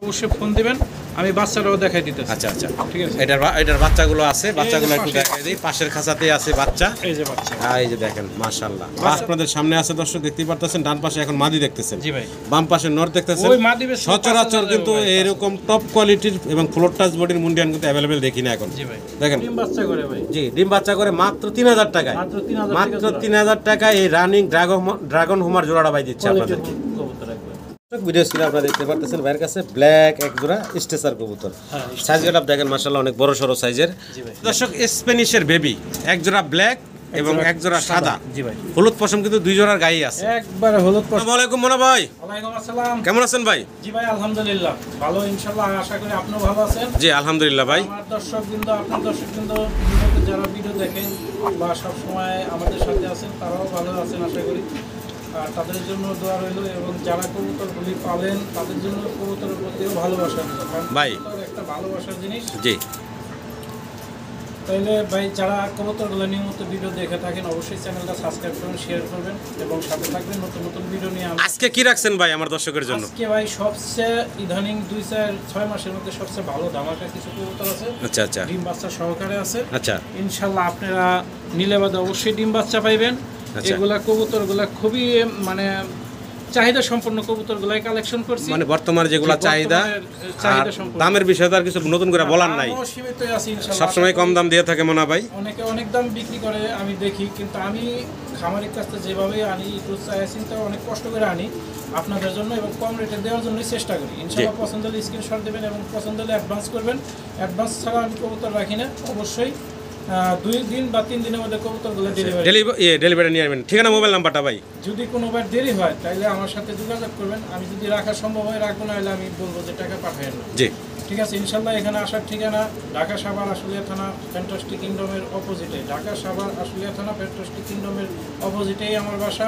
অবশ্যই ফোন দিবেন, আমি বাচ্চাটাও দেখাই দিতেছি। আচ্ছা আচ্ছা, ঠিক আছে। এটার বাচ্চাগুলো আছে, বাচ্চাগুলো একটু দেখাই দিই। পাশের খাঁচাতেই আছে বাচ্চা, এই যে বাচ্চা, এই যে দেখেন মাশাআল্লাহ। আপনাদের সামনে আছে দর্শক, দেখতেই পারতেছেন। ডান পাশে এখন মাদি দেখতেছেন, জি ভাই। বাম পাশে নর দেখতেছেন। ওই মাদি বেশ সচরাচর কিন্তু এরকম টপ কোয়ালিটির এবং ফ্লোর টাচ বডির মুন্ডিয়ান কিন্তু অ্যাভেলেবেল দেখি না এখন। জি ভাই। দেখেন ডিম বাচ্চা করে ভাই। জি, ডিম বাচ্চা করে মাত্র 3000 টাকায়, মাত্র 3000 টাকায় এই রানিং ড্রাগন হোমার জোড়াটা ভাই দিচ্ছে আপনাদেরকে। ভিডিও স্ক্রিনে আপনারা দেখতে পারতেছেন ভাইয়ের কাছে ব্ল্যাক এক জোড়া স্টেসার কবুতর। সাইজ গেটআপ দেখেন মাশাআল্লাহ, অনেক বড় সরো সাইজের। দর্শক স্প্যানিশের বেবি, এক জোড়া ব্ল্যাক এবং এক জোড়া সাদা। জি ভাই। হলুদ পশম কিন্তু দুই জোড়ার গায়ে আছে। একবারে হলুদ পশম। আসসালামু আলাইকুম মোনা ভাই। ওয়ালাইকুম আসসালাম। কেমন আছেন ভাই? জি ভাই আলহামদুলিল্লাহ ভালো, ইনশাআল্লাহ আশা করি আপনিও ভালো আছেন। জি আলহামদুলিল্লাহ ভাই। আমার দর্শকবৃন্দ, আপনার দর্শকবৃন্দ যারা ভিডিও দেখেন বা সব সময় আমাদের সাথে আছেন, তারাও ভালো আছেন আশা করি। আর তাদের জন্য দোয়া রইল, এবং যারা কবুতরগুলি পালেন তাদের জন্য কবুতরের প্রতিও ভালোবাসা রইল, কারণ ভাই কবুতর একটা ভালোবাসার জিনিস। জি। তাইলে ভাই যারা কবুতরগুলো নিয়মিত ভিডিও দেখে থাকেন অবশ্যই চ্যানেলটা সাবস্ক্রাইব করবেন, শেয়ার করবেন এবং সাথে থাকবেন নতুন নতুন ভিডিও নিয়ে। আজকে কি রাখছেন ভাই আমার দর্শকের জন্য? আজকে ভাই সবচেয়ে ইদানিং 2-4-6 মাসের মধ্যে সবচেয়ে ভালো ধামাকা কিছু কবুতর আছে। আচ্ছা আচ্ছা ডিম বাচ্চা সহকারে আছে। আচ্ছা ইনশাল্লাহ আপনারা নিলে বাদে অবশ্যই ডিম বাচ্চা পাইবেন। আচ্ছা। এগুলা কবুতরগুলা খুবই মানে চাহিদা সম্পন্ন কবুতরগুলাই কালেকশন করছি, মানে বর্তমানে যেগুলা চাহিদা আর দামের বিষয়ে তো আর কিছু নতুন করে বলার নাই, সীমিতই আছে ইনশাল্লাহ। সবসময় কম দাম দিয়ে থাকে মনে হয় ভাই। অনেকে অনেক দাম বিক্রি করে আমি দেখি, কিন্তু আমি খামারের কাছ থেকে যেভাবে আনি একটু চিন্তা অনেক কষ্ট করে আনি আপনাদের জন্য এবং কম রেটে দেওয়ার জন্যই চেষ্টা করি। ইনশাল্লাহ পছন্দ হলে স্ক্রিনশট দেবেন এবং পছন্দ হলে অ্যাডভান্স করবেন। অ্যাডভান্স ছাড়া আমি কবুতর রাখি না। অবশ্যই 2 দিন বা 3 দিনের মধ্যে কবুতরগুলো ডেলিভারি নিয়ে আসবেন। ঠিকানা মোবাইল নাম্বারটা ভাই? যদি কোনোবার দেরি হয় তাহলে আমার সাথে যোগাযোগ করবেন। আমি যদি রাখা সম্ভব হয় রাখবো, না হলে আমি বলবো যে টাকা পাঠাবেন না। জি ঠিক আছে। ইনশাল্লাহ এখানে আসার ঠিকানা ঢাকা সাভার আশুলিয়া থানা ফ্যান্টাস্টিক কিংডমের অপোজিটে, ঢাকা সাভার আশুলিয়া থানা ফ্যান্টাস্টিক কিংডমের অপোজিটেই আমার বাসা।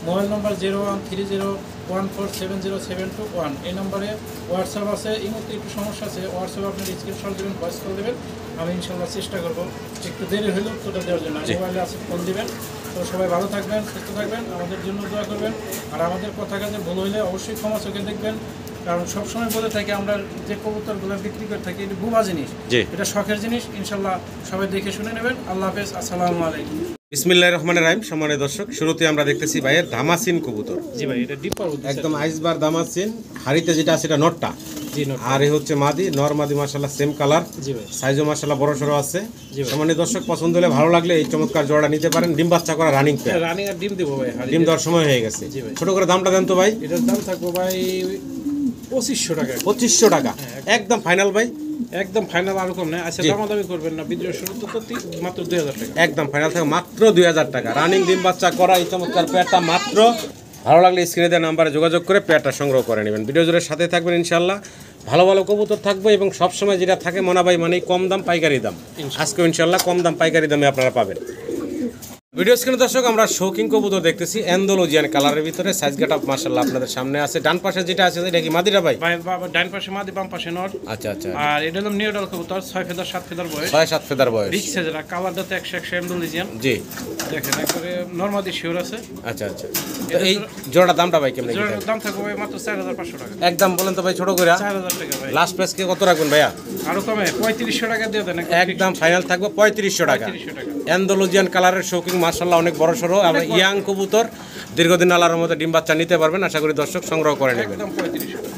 মোবাইল নম্বর 0130147072 এই নম্বরে হোয়াটসঅ্যাপ আছে। এই মুহূর্তে একটু সমস্যা আছে, হোয়াটসঅ্যাপে আপনার স্ক্রিনশট দেবেন, ভয়েস কল দেবেন, আমি ইনশাল্লাহ চেষ্টা করবো একটু দেরি হলেও উত্তরটা দেওয়ার জন্য। মোবাইলে আছে, ফোন দিবেন। তো সবাই ভালো থাকবেন, সুস্থ থাকবেন, আমাদের জন্য দোয়া করবেন। আর আমাদের কথা কাজে ভুল হইলে অবশ্যই ক্ষমা চোখে দেখবেন, কারণ সবসময় বলে থাকি আমরা যে কবুতরগুলো বিক্রি করে থাকি এটা বুবা জিনিস, এটা শখের জিনিস। ইনশাল্লাহ সবাই দেখে শুনে নেবেন। আল্লাহ হাফেজ, আসসালামু আলাইকুম। বিসমিল্লাহির রহমানির রহিম। সম্মানিত দর্শক, শুরুতে আমরা দেখতেছি ভাইয়ের দামাসিন কবুতর। জি ভাই, এটা ডিপার একদম আইসবার দামাসিন। হাড়িতে যেটা আছে এটা নটটা, জি নট। আর এই হচ্ছে মাদি, নর মাদি মাশাআল্লাহ সেম কালার। জি ভাই। সাইজও মাশাআল্লাহ বড় সরো আছে। সম্মানিত দর্শক, পছন্দ হলে ভালো লাগলে এই চমৎকার জোড়াটা নিতে পারেন। ডিম বাচ্চা করা রানিং পেয়ার। রানিং আর ডিম দেবো ভাই, ডিম দেওয়ার সময় হয়ে গেছে। ছোট করে দামটা দেন তো ভাই। এটার দাম থাকবো ভাই 2500 টাকা। 2500 টাকা একদম ফাইনাল ভাই? একদম ফাইনাল, আর কম না। আচ্ছা দামাদামি করবেন না, বিদ্রোহ শুরু তো মাত্র 2000 টাকা। একদম ফাইনাল থাকে মাত্র 2000 টাকা। রানিং ডিম বাচ্চা করা এই চমৎকার পেয়ারটা মাত্র। ভালো লাগলে স্ক্রিনে দেওয়া নাম্বারে যোগাযোগ করে পেয়ারটা সংগ্রহ করে নেবেন। ভিডিও জুড়ে সাথে থাকবেন ইনশাল্লাহ। ভালো ভালো কবুতর থাকবে এবং সবসময় যেটা থাকে মোনা ভাই মানে কম দাম পাইকারি দাম। আজকেও ইনশাল্লাহ কম দাম পাইকারি দামে আপনারা পাবেন। ভিডিও স্ক্রিনে দর্শক আমরা শৌখিন কবুতর দেখতেছি অ্যান্ডালুজিয়ান কালারের ভিতরে। সাইজ গেটআপ মাশাআল্লাহ আপনাদের সামনে আছে। ডান পাশে যেটা আছে এটা কি মাদিরা ভাই? ভাই ডান পাশে মাদি, বাম পাশে নর। আচ্ছা আচ্ছা। আর এটা হলো নিউডাল কবুতর, 6 ফেদার 7 ফেদার বয়স। 6-7 ফেদার বয়স। রিক্সা যেটা কালারটা তো 100 অ্যান্ডালুজিয়ান। জি দেখেন একবারে নরমাদি শিওর আছে। আচ্ছা আচ্ছা। তো এই জোড়াটার দামটা ভাই কেমন? জোড়ার দাম থাকবে ভাই মাত্র 4500 টাকা। একদম বলেন তো ভাই ছোট করে। 4000 টাকা ভাই। লাস্ট প্রাইস কি কত রাখবেন ভাইয়া? আরো কমে 3500 টাকা দিয়ে দেন। একদম ফাইনাল থাকবে 3500 টাকা। 3500 টাকা। অ্যান্ডালুজিয়ান কালারের শৌখিন মাশাআল্লাহ অনেক বড় সরো এবং ইয়াং কবুতর। দীর্ঘদিন আল্লাহর মধ্যে ডিম বাচ্চা নিতে পারবেন। আশা করি দর্শক সংগ্রহ করে নেবেন। একদম 3500 টাকা।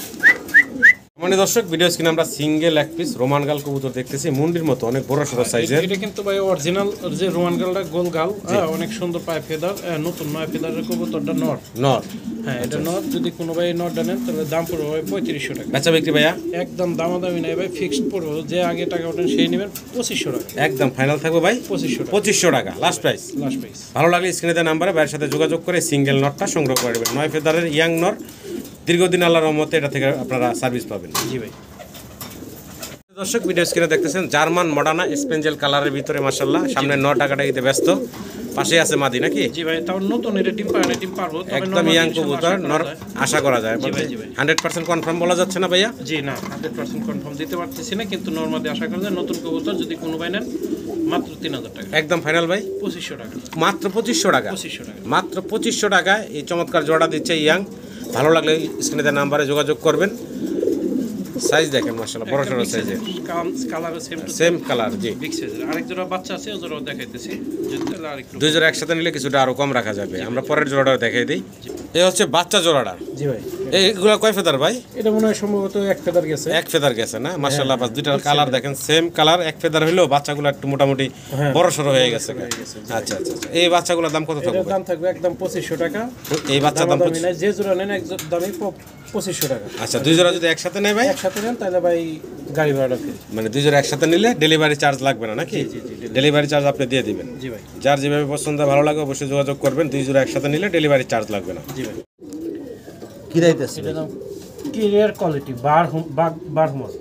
মানে দর্শক ভিডিও স্ক্রিনে আমরা সিঙ্গেল এক পিস রোমান গাল কবুতর দেখতেছি, মুন্ডির মতো অনেক বড় সরো সাইজের। এটা কিন্তু ভাই অরিজিনাল যে রোমান গালটা গোল গাল, অনেক সুন্দর পায় ফেদার, নতুন নয় ফেদারের কবুতরটা নর। নর? হ্যাঁ এটা নর। যদি কোনো ভাই নরটা নেন তাহলে দাম পড়বে ভাই 3500 টাকা। বেচা বিক্রি ভাইয়া? একদম দামাদামি নাই ভাই, ফিক্সড পড়বে। যে আগে টাকা ওঠেন সেই নেবেন 2500 টাকা। একদম ফাইনাল থাকবে ভাই 2500 টাকা লাস্ট প্রাইস। Last price. ভালো লাগলে স্ক্রিনে দেওয়া নাম্বারে ভাইয়ের সাথে যোগাযোগ করে সিঙ্গেল নটটা সংগ্রহ করে নেবেন। 9 ফেদারের ইয়াং নর, দীর্ঘদিন আল্লাহর রহমতে এটা থেকে আপনারা সার্ভিস পাবেন। জি ভাই। দর্শক ভিডিও স্ক্রিনে দেখতেছেন জার্মান মডার্না স্পেঞ্জেল কালারের ভিতরে মাশাআল্লাহ। সামনে 9 টাকাটা দিতে ব্যস্ত, পাশে আছে মাদি নাকি? জি ভাই, তাও নতুন এটা ডিম পারে, ডিম পারবো। একদম ইয়াং কবুতর, নর আশা করা যায়। 100% কনফার্ম বলা যাচ্ছে না ভাইয়া? জি না, 100% কনফার্ম দিতে পারতেছি না, কিন্তু নরমালি আশা করা যায়। নতুন কবুতর যদি কোনো ভাই নেন মাত্র 3000 টাকা। একদম ফাইনাল ভাই 2500 টাকা। মাত্র 2500 টাকা। 2500 টাকা। মাত্র 2500 টাকায় এই চমৎকার জোড়া দিচ্ছে ইয়াং। ভালো লাগলে স্ক্রিনে দেওয়া নাম্বারে যোগাযোগ করবেন। সাইজ দেখেন মাশাআল্লাহ বড় সড়ো সাইজের, কালার সেম কালার। জি, বিগ সাইজের। আরেক জোড়া বাচ্চা আছে, ও জোড়া দেখাইতেছি, যদি তাহলে আরেকটু দুই জোড়া একসাথে নিলে কিছুটা আরো কম রাখা যাবে। আমরা পরের জোড়াটাও দেখাই দিই। এই হচ্ছে বাচ্চা জোড়াটা। জি ভাই, এইগুলা কয় ফেদার ভাই? এটা মনে হয় সম্ভবত এক ফেদার গেছে। এক ফেদার গেছে না মাশাআল্লাহ। বাস দুইটার কালার দেখেন সেম কালার, এক ফেদার হইলেও বাচ্চাগুলো একটু মোটামুটি বড় সড়ো হয়ে গেছে। আচ্ছা আচ্ছা আচ্ছা, এই বাচ্চাগুলোর দাম কত থাকবে? এটার দাম থাকবে একদম 2500 টাকা। এই বাচ্চার দাম দামি নাই, যে জোড়া নেন এক দামই 2500 টাকা। আচ্ছা, দুই জোড়া যদি একসাথে নেয় ভাই, একসাথে নেন তাহলে ভাই গাড়ি ভাড়াটা ফ্রি। মানে দুই জোড়া একসাথে নিলে ডেলিভারি চার্জ লাগবে না নাকি? ডেলিভারি চার্জ আপনি দিয়ে দিবেন। জি ভাই, যার যেভাবে পছন্দ ভালো লাগে অবশ্যই যোগাযোগ করবেন। দুই জোড়া একসাথে নিলে ডেলিভারি চার্জ লাগবে না। জি ভাই। কি দাইতেছে? এটা দাম ক্যারিয়ার কোয়ালিটি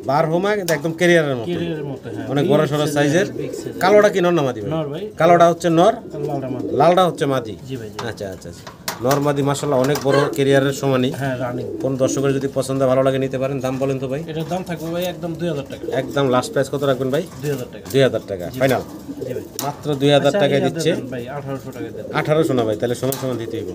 বার হোমা কিন্তু একদম ক্যারিয়ারের মতো, ক্যারিয়ারের মতো। হ্যাঁ, অনেক বড় সড়ো সাইজের। বিগ সাইজের। কালোটা কি নর না মাদি ভাই? নর ভাই, কালোটা হচ্ছে নর, লালটা মাদি। লালটা হচ্ছে মাদি। জি ভাই, জি। আচ্ছা আচ্ছা আচ্ছা, নর মাদি মাশাআল্লাহ অনেক বড় ক্যারিয়ারের সমানই। হ্যাঁ, রানিং। কোন দর্শকের যদি পছন্দ ভালো লাগে নিতে পারেন। দাম বলেন তো ভাই? এটার দাম থাকবে ভাই একদম 2000 টাকা। একদম লাস্ট প্রাইস কত রাখবেন ভাই? 2000 টাকা। 2000 টাকা ফাইনাল। জি ভাই, মাত্র 2000 টাকায় দিচ্ছে। ভাই 1800 টাকা দেন। 1800 না ভাই, তাহলে সমান সমান দিতে হইব।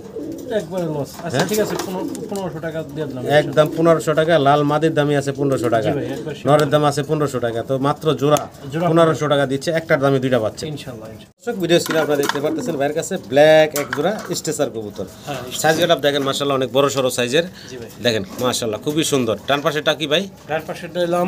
একবারে লস। আচ্ছা ঠিক আছে, 1500 টাকা দিয়ে দিলাম। একদম 1500 টাকা। লাল মাদির দামই আছে 1500 টাকা, জি ভাই, একবার নরের দাম আছে 1500 টাকা। তো মাত্র জোড়া 1500 টাকা দিচ্ছে, একটার দামে দুইটা পাচ্ছে। ইনশাআল্লাহ। দর্শক ভিডিও স্ক্রিনে আপনারা দেখতে পারতেছেন ভাইয়ের কাছে ব্ল্যাক এক জোড়া স্টেসার কবুতর। হ্যাঁ, সাইজ গেটআপ দেখেন মাশাআল্লাহ অনেক বড় সড়ো সাইজের। জি ভাই, দেখেন মাশাআল্লাহ খুবই সুন্দর। ডান পাশেটা কি ভাই? ডান পাশেটা দিলাম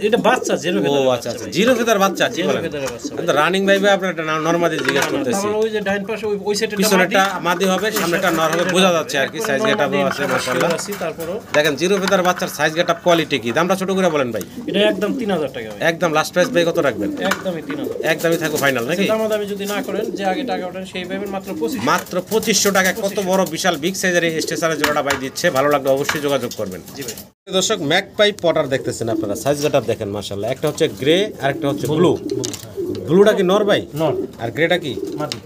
এটা বাচ্চা, জিরো ও ফেদার। আচ্ছা আচ্ছা, জিরো ফেদার বাচ্চা। কি বলেন? ফেদারের বাচ্চা। আমি তো রানিং ভাইবে আপনার একটা নরমাদি জিজ্ঞেস করতেছি। তাহলে ওই যে ডান পাশে ওই সাইডে পিছনেরটা মাদি হবে, সামনেটা নর হবে, বোঝা যাচ্ছে আর কি। সাইজ গেটআপও আছে মাশাআল্লাহ। তারপরও দেখেন জিরো ফেদার বাচ্চার সাইজ গেটআপ কোয়ালিটি কি? দামটা ছোট করে বলেন ভাই। এটা একদম 3000 টাকা ভাই। একদম লাস্ট প্রাইস ভাই কত রাখবেন? একদমই 3000। একদমই থাকো ফাইনাল নাকি? দামাদামি যদি না করেন, যে আগে টাকা ওঠেন সেই পাবেন মাত্র 2500। মাত্র 2500 টাকা। কত বড় বিশাল বিগ সাইজের এই স্টেশনের জোড়াটা ভাই দিচ্ছে। ভালো লাগলে অবশ্যই যোগাযোগ করবেন। জি ভাই। দর্শক ম্যাকপাই পটার দেখতেছেন আপনারা, সাইজ গেটআপ দেখেন মাশাআল্লাহ। একটা হচ্ছে গ্রে আর একটা হচ্ছে ব্লু। ব্লুটা কি নর ভাই? নর। আর গ্রেটা কি মাদি।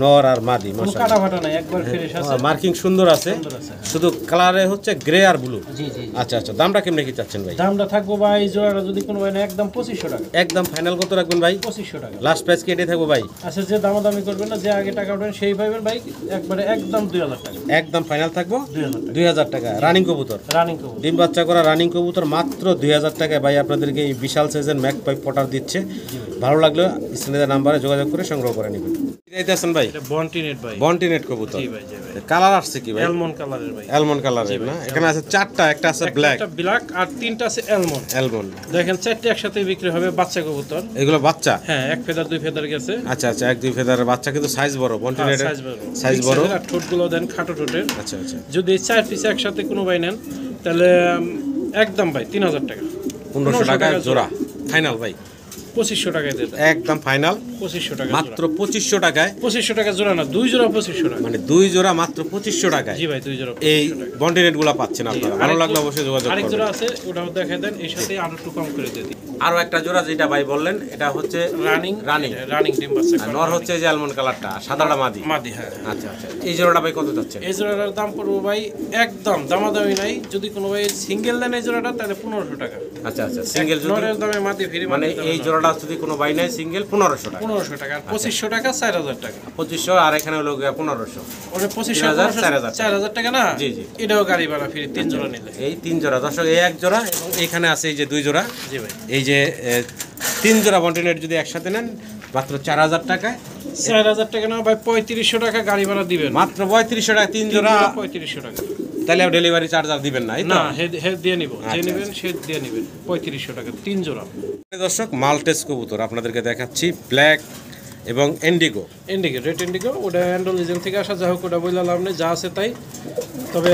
নর আর মাদি কোনো মাশাআল্লাহ। কাটা ফাটা নাই, একবার ফ্রেশ আছে। মার্কিং সুন্দর আছে, সুন্দর আছে, হ্যাঁ। শুধু কালারে হচ্ছে গ্রে আর ব্লু। জি জি। আচ্ছা আচ্ছা, দামটা কেমনে কি চাচ্ছেন ভাই? দামটা থাকবো ভাই জোড়াটা যদি কোনো ভাই না একদম 2500 টাকা। একদম ফাইনাল কত রাখবেন ভাই? 2500 টাকা। লাস্ট প্রাইস কি এটাই থাকবো ভাই? আচ্ছা, যে দামাদামি করবেন না, যে আগে টাকা ওঠেন সেই পাবেন ভাই একবারে একদম 2000 টাকা। একদম ফাইনাল থাকবো 2000 টাকা। 2000 টাকা। রানিং কবুতর, রানিং কবুতর। ডিম বাচ্চা করা রানিং কবুতর মাত্র 2000 টাকায় ভাই আপনাদেরকে এই বিশাল সাইজের ম্যাকপাই পটার দিচ্ছে। ভালো লাগলে স্ক্রিনের নাম্বারে যোগাযোগ করে সংগ্রহ করে নেবেন। আছেন ভাই? এটা বন্টিনেট ভাই। বন্টিনেট কবুতর। জি ভাই, জি ভাই। কালার আসছে কি ভাই? অ্যালমন্ড কালারের ভাই। অ্যালমন্ড কালারের না? এখানে আছে চারটা, একটা আছে ব্ল্যাক, একটা ব্ল্যাক আর তিনটা আছে অ্যালমন্ড। অ্যালমন্ড। দেখেন চারটে একসাথে বিক্রি হবে, বাচ্চা কবুতর। এগুলো বাচ্চা? হ্যাঁ, এক ফেদার দুই ফেদার গেছে। আচ্ছা আচ্ছা, এক দুই ফেদারের বাচ্চা, কিন্তু সাইজ বড়। বন্টিনেটের সাইজ Big বড়। size এর, আর ঠোঁটগুলো দেন খাটো ঠোঁটের। আচ্ছা আচ্ছা, যদি এই চার পিস একসাথে কোনো ভাই নেন তাহলে একদম ভাই 3000 টাকা। 1500 টাকা জোড়া ফাইনাল ভাই। 2500 টাকায় দিয়ে দেন। একদম ফাইনাল 2500 টাকা মাত্র 2500 টাকায়। 2500 টাকা জোড়া না, দুই জোড়া 2500 টাকা। মানে দুই জোড়া মাত্র 2500 টাকায়। জি ভাই, দুই জোড়া এই 2500 টাকা। বন্টিনেট গুলা পাচ্ছেন আপনারা। ভালো লাগলে অবশ্যই যোগাযোগ আরেক জোড়া করবেন। আছে, ওটাও দেখাই দেন, এর সাথে আরো একটু কম করে দিয়ে দিই। আরো একটা জোড়া যেটা ভাই বললেন, এটা হচ্ছে রানিং ডিম বাচ্চা করা। নর হচ্ছে যে অ্যালমন্ড কালারটা, সাদাটা মাদি। মাদি, হ্যাঁ। আচ্ছা আচ্ছা, এই জোড়াটা ভাই কত যাচ্ছে? এই জোড়াটার দাম পড়বো ভাই একদম দামাদামি নাই। যদি কোনো ভাই সিঙ্গেল দেন এই জোড়াটা তাহলে 1500 টাকা। আচ্ছা আচ্ছা, সিঙ্গেল যদি নরের দামে মাদি ফ্রি, মানে এই জোড়াটা যদি কোনো বাই নাই সিঙ্গেল 1500 টাকা। 1500 টাকা। আর 2500 টাকা 4000 টাকা। 2500 আর এখানে হলো 1500। ওটা 2500 4000 4000 টাকা না? জি জি। এটাও গাড়ি ভাড়া ফ্রি, তিন জোড়া নিলে। এই তিন জোড়া দর্শক, এই এক জোড়া এবং এখানে আছে এই যে দুই জোড়া। জি ভাই। এই যে তিন জোড়া বন্টিনেট যদি একসাথে নেন মাত্র 4000 টাকায়। 4000 টাকা না ভাই, 3500 টাকা গাড়ি ভাড়া দিবেন। মাত্র 3500 টাকা তিন জোড়া। 3500 টাকা। তাহলে ডেলিভারি চার্জ আর দিবেন না? না, হেড দিয়ে নিব, যে নেবেন সে দিয়ে নেবেন। 3500 টাকা তিন জোড়া। দর্শক মাল্টেস কবুতর আপনাদেরকে দেখাচ্ছি, ব্ল্যাক এবং ইন্ডিগো। ইন্ডিগো, রেড ইন্ডিগো, ওটা অ্যান্ডোলিজম থেকে আসা, যা হোক ওটা বইলা লাভ নেই, যা আছে তাই। তবে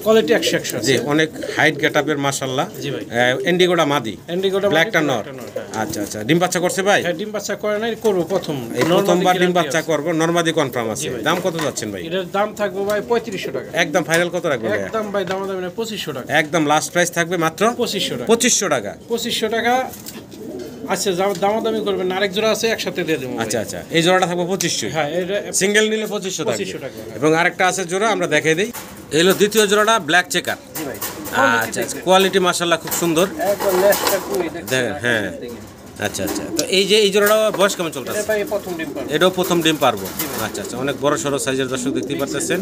কোয়ালিটি 100। জি, অনেক হাইট গেটআপের মাশাআল্লাহ। জি ভাই। ইন্ডিগোটা মাদি, ইন্ডিগোটা ব্ল্যাকটা নর। আচ্ছা আচ্ছা, ডিম বাচ্চা করছে ভাই? হ্যাঁ, ডিম বাচ্চা করে নাই, করবো প্রথম। এই প্রথমবার ডিম বাচ্চা করবো, নরমাদি কনফার্ম আছে। দাম কত যাচ্ছেন ভাই? এটার দাম থাকবে ভাই 3500 টাকা। একদম ফাইনাল কত রাখবেন ভাই? একদম ভাই দামাদামি না, 2500 টাকা। একদম লাস্ট প্রাইস থাকবে মাত্র 2500 টাকা। 2500 টাকা। 2500 টাকা। আচ্ছা, দামাদামি করবেন না, আরেক জোড়া আছে একসাথে দিয়ে দেবো। আচ্ছা আচ্ছা, এই জোড়াটা থাকবে 2500। হ্যাঁ, এটা সিঙ্গেল নিলে 2500 2500 টাকা। টাকা। এবং আরেকটা আছে জোড়া, আমরা দেখাই দিই। এই হলো দ্বিতীয় জোড়াটা, ব্ল্যাক চেকার। জি ভাই। আচ্ছা, কোয়ালিটি মাশাআল্লাহ খুব সুন্দর। একবার লেসটা কই দেখেন, হ্যাঁ আচ্ছা আচ্ছা, তো এই যে এই জোড়াটা বয়স কেমন চলতেছে? এটা ভাই প্রথম ডিম পারবে। এটাও প্রথম ডিম পারবো। আচ্ছা আচ্ছা, অনেক বড় সড়ো সাইজের দর্শক দেখতেই পাচ্ছেন।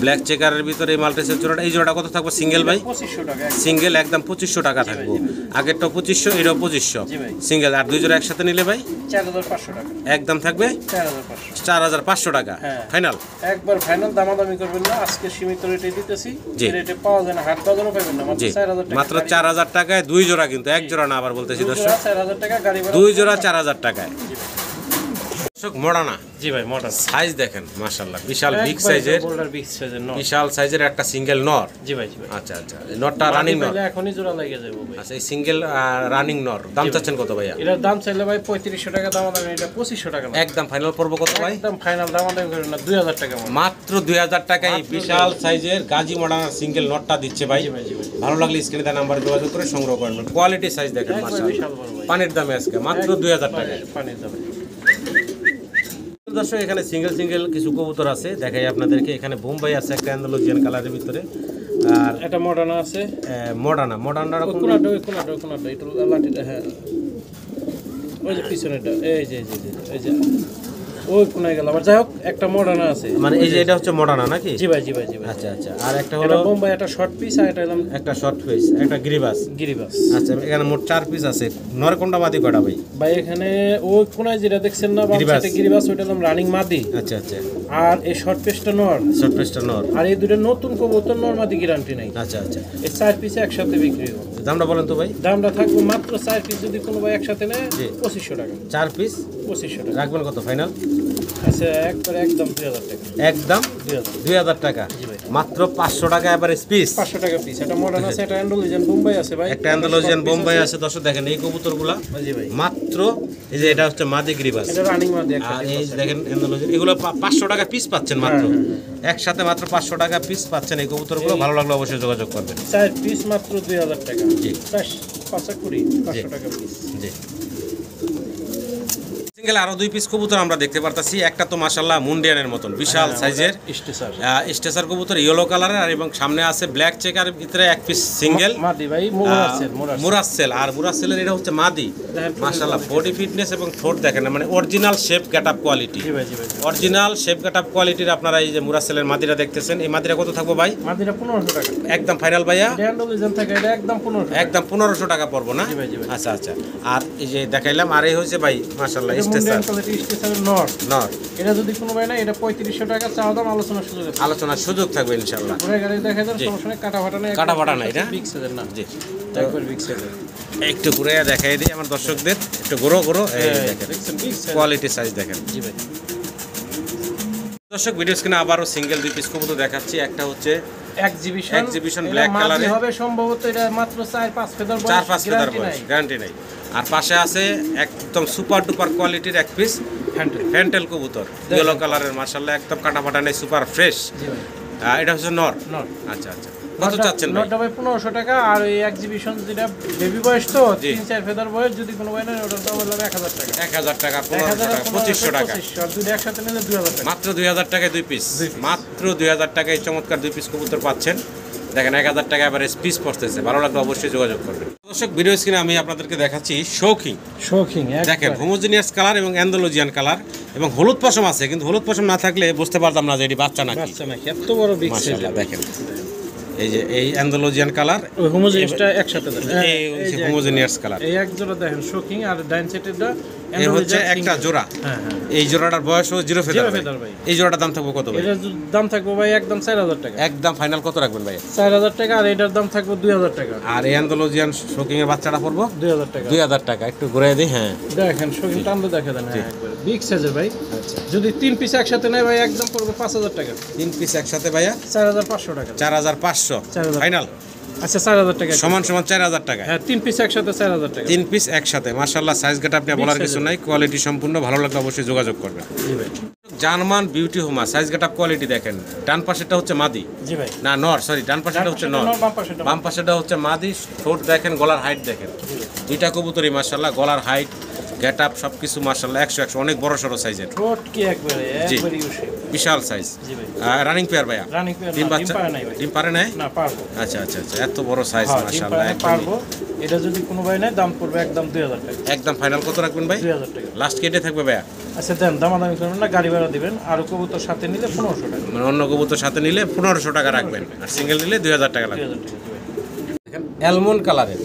ব্ল্যাক চেকারের ভিতরে এই মাল্টিসের জোড়াটা, এই জোড়াটা কত থাকবে সিঙ্গেল ভাই? 2500 টাকা। সিঙ্গেল একদম 2500 টাকা থাকবো। আগেরটাও 2500, এটাও 2500 সিঙ্গেল। আর দুই জোড়া একসাথে নিলে ভাই 4500 টাকা একদম থাকবে 4500 টাকা ফাইনাল। একবার ফাইনাল, দামাদামি করবেন না, আজকে সীমিত রেটে দিতেছি। এই রেটে পাওয়া যায় না, হাট বাজারও পাবেন না, মাত্র 4000 টাকা। মাত্র 4000 টাকায় দুই জোড়া, কিন্তু এক জোড়া না, আবার বলতেছি দর্শক 4000 টাকা গাড়ি ভাড়া। দুই জোড়া 4000 টাকায়। দর্শক মডানা, জি ভাই মডার্ন সাইজ দেখেন মাশাআল্লাহ, বিশাল বিগ সাইজের, বিগ সাইজের নর, বিশাল সাইজের একটা সিঙ্গেল নর। জি ভাই জি ভাই। আচ্ছা আচ্ছা, নরটা রানিং নর, এখনই জোড়া লাগে যাবে ভাই। আচ্ছা, এই সিঙ্গেল রানিং নর দাম চাচ্ছেন কত ভাইয়া? এটার দাম চাইলে ভাই 3500 টাকা দাম, দাম এটা 2500 টাকা। একদম ফাইনাল পড়বো কত ভাই? একদম ফাইনাল দাম দাম করেন না, 2000 টাকা মাত্র 2000 টাকায় বিশাল সাইজের গাজী মডার্ন সিঙ্গেল নটটা দিচ্ছে ভাই। ভালো লাগলে স্ক্রিনে দেওয়া নাম্বারে যোগাযোগ করে সংগ্রহ করবেন। কোয়ালিটি সাইজ দেখেন মাশাআল্লাহ, পানির দামে আজকে মাত্র 2000 টাকায় পানির দামে। দর্শক এখানে সিঙ্গেল সিঙ্গেল কিছু কবুতর আছে, দেখাই আপনাদেরকে। এখানে বোম্বাই আছে একটা অ্যান্ডালুজিয়ান কালারের ভিতরে, আর এটা মডার্ন আছে, মডার্না কোনাটা একটু লাঠিটা, হ্যাঁ ওই যে পিছনেটা, এই যে এই যে ওই কোনায় গেল আবার। যাই হোক, একটা মডার্ন আছে, মানে এই যে এটা হচ্ছে মডার্না নাকি? জি ভাই জি ভাই জি ভাই। আচ্ছা আচ্ছা, আর একটা হলো বোম্বাই, একটা শর্ট পিস, আর একটা শর্ট পিস, একটা গিরিবাস। গিরিবাস। আচ্ছা, এখানে মোট 4 পিস আছে। নর কোনটা মাদি কয়টা ভাই? ভাই এখানে ওই কোনায় যেটা দেখছেন না বাম সাইডে গিরিবাস, ওইটা নাম রানিং মাদি। আচ্ছা আচ্ছা, আর এই শর্ট পিসটা নর, শর্ট পিসটা নর। আর এই দুটো নতুন কবুতর, নর মাদি গ্যারান্টি নাই। আচ্ছা আচ্ছা, এই 4 পিস একসাথে বিক্রি হবে। দামটা বলেন তো ভাই? দামটা থাকবে মাত্র 4 পিস যদি কোনো ভাই একসাথে নেয় 2500 টাকা। 4 পিস 2500 টাকা রাখবেন কত ফাইনাল? আচ্ছা, একবার একদম 2000 টাকা। একদম 2000 টাকা, মাত্র 500 টাকা এভারেজ পিস। 500 টাকা পিস। এটা মডার্ন আছে, এটা অ্যান্ডালুজিয়ান বোম্বাই আছে ভাই, একটা অ্যান্ডালুজিয়ান বোম্বাই আছে। দর্শক দেখেন এই কবুতরগুলা জি ভাই মাত্র, এই যে এটা হচ্ছে মাদি গ্রিবাস, এটা রানিং মাদি একটা। আর এই দেখেন অ্যান্ডালুজিয়ান, এগুলো 500 টাকা পিস পাচ্ছেন মাত্র। একসাথে মাত্র 500 টাকা পিস পাচ্ছেন এই কবুতরগুলো। ভালো লাগলে অবশ্যই যোগাযোগ করবেন। 4 পিস মাত্র 2000 টাকা। জি 500 টাকা পিস। জি, সিঙ্গেল আরো 2 পিস কবুতর আমরা দেখতে পারতাছি। একটা তো মাশাআল্লাহ মুন্ডিয়ানের মতন বিশাল সাইজের স্টেসার কবুতর, ইয়েলো কালারের, আর এবং সামনে আছে ব্ল্যাক চেকারের ভিতরে এক পিস সিঙ্গেল মাদি ভাই, মুরাসেল। আর মুরাসেলের এটা হচ্ছে মাদি। মাশাআল্লাহ বডি ফিটনেস এবং ঠোঁট দেখেন, মানে original shape getup quality, original shape getup কোয়ালিটির আপনারা এই যে মুরাসেলের মাদিরা দেখতেছেন। এই মাদিরা কত থাকবো ভাই? মাদিরা 1500 টাকা একদম ফাইনাল ভাইয়া। অ্যান্ডালুজিয়ান থাকে, এটা একদম 1500, একদম 1500 টাকা পড়বো না? আচ্ছা আচ্ছা, আর এই যে দেখাইলাম, আর এই হচ্ছে ভাই মাশাআল্লাহ স্টেসার নর। নর এটা যদি কোনো ভাই না, এটা 3500 টাকা চাওয়া দাম, আলোচনার সুযোগ থাকবে ইনশাআল্লাহ। পুরো গাড়ি দেখা যায়, সমস্যা নেই, কাটা ফাটা নেই, এটা বিগ সাইজের না। জি, একবার বিগ সাইজের। একটু ঘুরে দেখাই দিই আমার দর্শকদের, একটু ঘুরো এই দেখেন দেখছেন বিগ সাইজ, কোয়ালিটি সাইজ দেখেন। জি ভাই। দর্শক ভিডিও স্ক্রিনে আবারও সিঙ্গেল 2 পিস কবুতর দেখাচ্ছি। একটা হচ্ছে এক্সিবিশন ব্ল্যাক কালারে হবে সম্ভবত, এটা মাত্র 4-5 ফেদার বয়স, 4-5 ফেদার বয়স, গ্যারান্টি নাই। আর পাশে আছে একদম সুপার ডুপার কোয়ালিটির এক পিস ফ্যান্টেল কবুতর, ইয়েলো কালারের, মাশাআল্লাহ একদম কাটা ফাটা নেই, সুপার ফ্রেশ। এটা হচ্ছে নর। আচ্ছা আচ্ছা, কত চাচ্ছেন ভাই? নরটা ভাই 1500 টাকা। আর এই এক্সিবিশন যেটা বেবি বয়স, তো 3-4 ফেদার বয়স, যদি কোনো ভাই না, ওটার দাম হলো 1000 টাকা। 1000 টাকা, 1500 টাকা, 2500 টাকা। আর দুটো একসাথে নিলে 2000 টাকা। মাত্র 2000 টাকায় 2 পিস, মাত্র 2000 টাকায় চমৎকার 2 পিস কবুতর পাচ্ছেন। দেখেন 1000 টাকা এবারে পিস পড়তেছে। ভালো লাগলে অবশ্যই যোগাযোগ করবেন। দর্শক ভিডিও স্ক্রিনে আমি আপনাদেরকে দেখাচ্ছি শৌখিন দেখেন, হোমোজিনিয়াস কালার এবং অ্যান্ডালুজিয়ান কালার, এবং হলুদ পশম আছে, কিন্তু হলুদ পশম না থাকলে বুঝতে পারতাম না যে এটি বাচ্চা নাকি। এত বড় বিগ সাইজ মাশাআল্লাহ দেখেন, এই যে এই অ্যান্ডালুজিয়ান কালার, ওই হোমোজিনিয়াসটা একসাথে দেন, এই হচ্ছে হোমোজিনিয়াস কালার। এই এক জোড়া দেখেন শৌখিন, আর ডাইন সাইডেরটা এই হচ্ছে একটা জোড়া। এই জোড়াটার বয়স ও 0 ফেদার ভাই। এই জোড়াটার দাম থাকবে কত ভাই? এটার দাম থাকবে ভাই একদম 4000 টাকা। একদম ফাইনাল কত রাখবেন ভাই? 4000 টাকা। আর এটার দাম থাকবে 2000 টাকা। আর এই অ্যান্ডালুজিয়ান শৌখিন এর বাচ্চাটা পড়বো 2000 টাকা। 2000 টাকা। একটু ঘুরে দিই। হ্যাঁ দেখেন শৌখিন টানলে দেখা দেন, একবার বিগ সাইজের ভাই। আচ্ছা, যদি 3 পিস একসাথে নেয় ভাই, একদম পড়বে 5000 টাকা। 3 পিস একসাথে ভাইয়া 4500 টাকা। 4500 ফাইনাল। আচ্ছা, 4000 টাকা সমান 4000 টাকা। হ্যাঁ, 3 পিস একসাথে 4000 টাকা। 3 পিস একসাথে, মাশাআল্লাহ সাইজ গেট আপনি বলার কিছু নাই, কোয়ালিটি সম্পূর্ণ। ভালো লাগলে অবশ্যই যোগাযোগ করবেন। জি ভাই। জার্মান বিউটি হোমা, সাইজ গেট আপ কোয়ালিটি দেখেন। ডান পাশেরটা হচ্ছে মাদি, জি ভাই, না নর, সরি ডান পাশেরটা হচ্ছে নর, বাম পাশেরটা হচ্ছে মাদি। ঠোঁট দেখেন, গলার হাইট দেখেন, দুইটা কবুতরই মাশাআল্লাহ, গলার হাইট গেট আপ সবকিছু মাশাআল্লাহ 100 অনেক বড় সড়ো সাইজের। ঠোঁট কি একবারে ইউসে বিশাল সাইজ। জি ভাই। রানিং পেয়ার ভাইয়া? রানিং পেয়ার, ডিম বাচ্চা পারে নাই ভাই। ডিম পারে নাই? না, পারবো। আচ্ছা আচ্ছা আচ্ছা, এত বড় সাইজ মাশাআল্লাহ পারবো। এটা যদি কোনো ভাই নেয় দাম পড়বে একদম 2000 টাকা। একদম ফাইনাল কত রাখবেন ভাই? 2000 টাকা। লাস্ট কেটে থাকবে ভাইয়া? আচ্ছা দেন, দামাদামি করবেন না, গাড়ি ভাড়া দিবেন। আর কবুতর সাথে নিলে 1500 টাকা। মানে অন্য কবুতর সাথে নিলে 1500 টাকা রাখবেন, আর সিঙ্গেল নিলে 2000 টাকা লাগবে। 2000 টাকা দিবেন। দেখেন অ্যালমন্ড কালারের,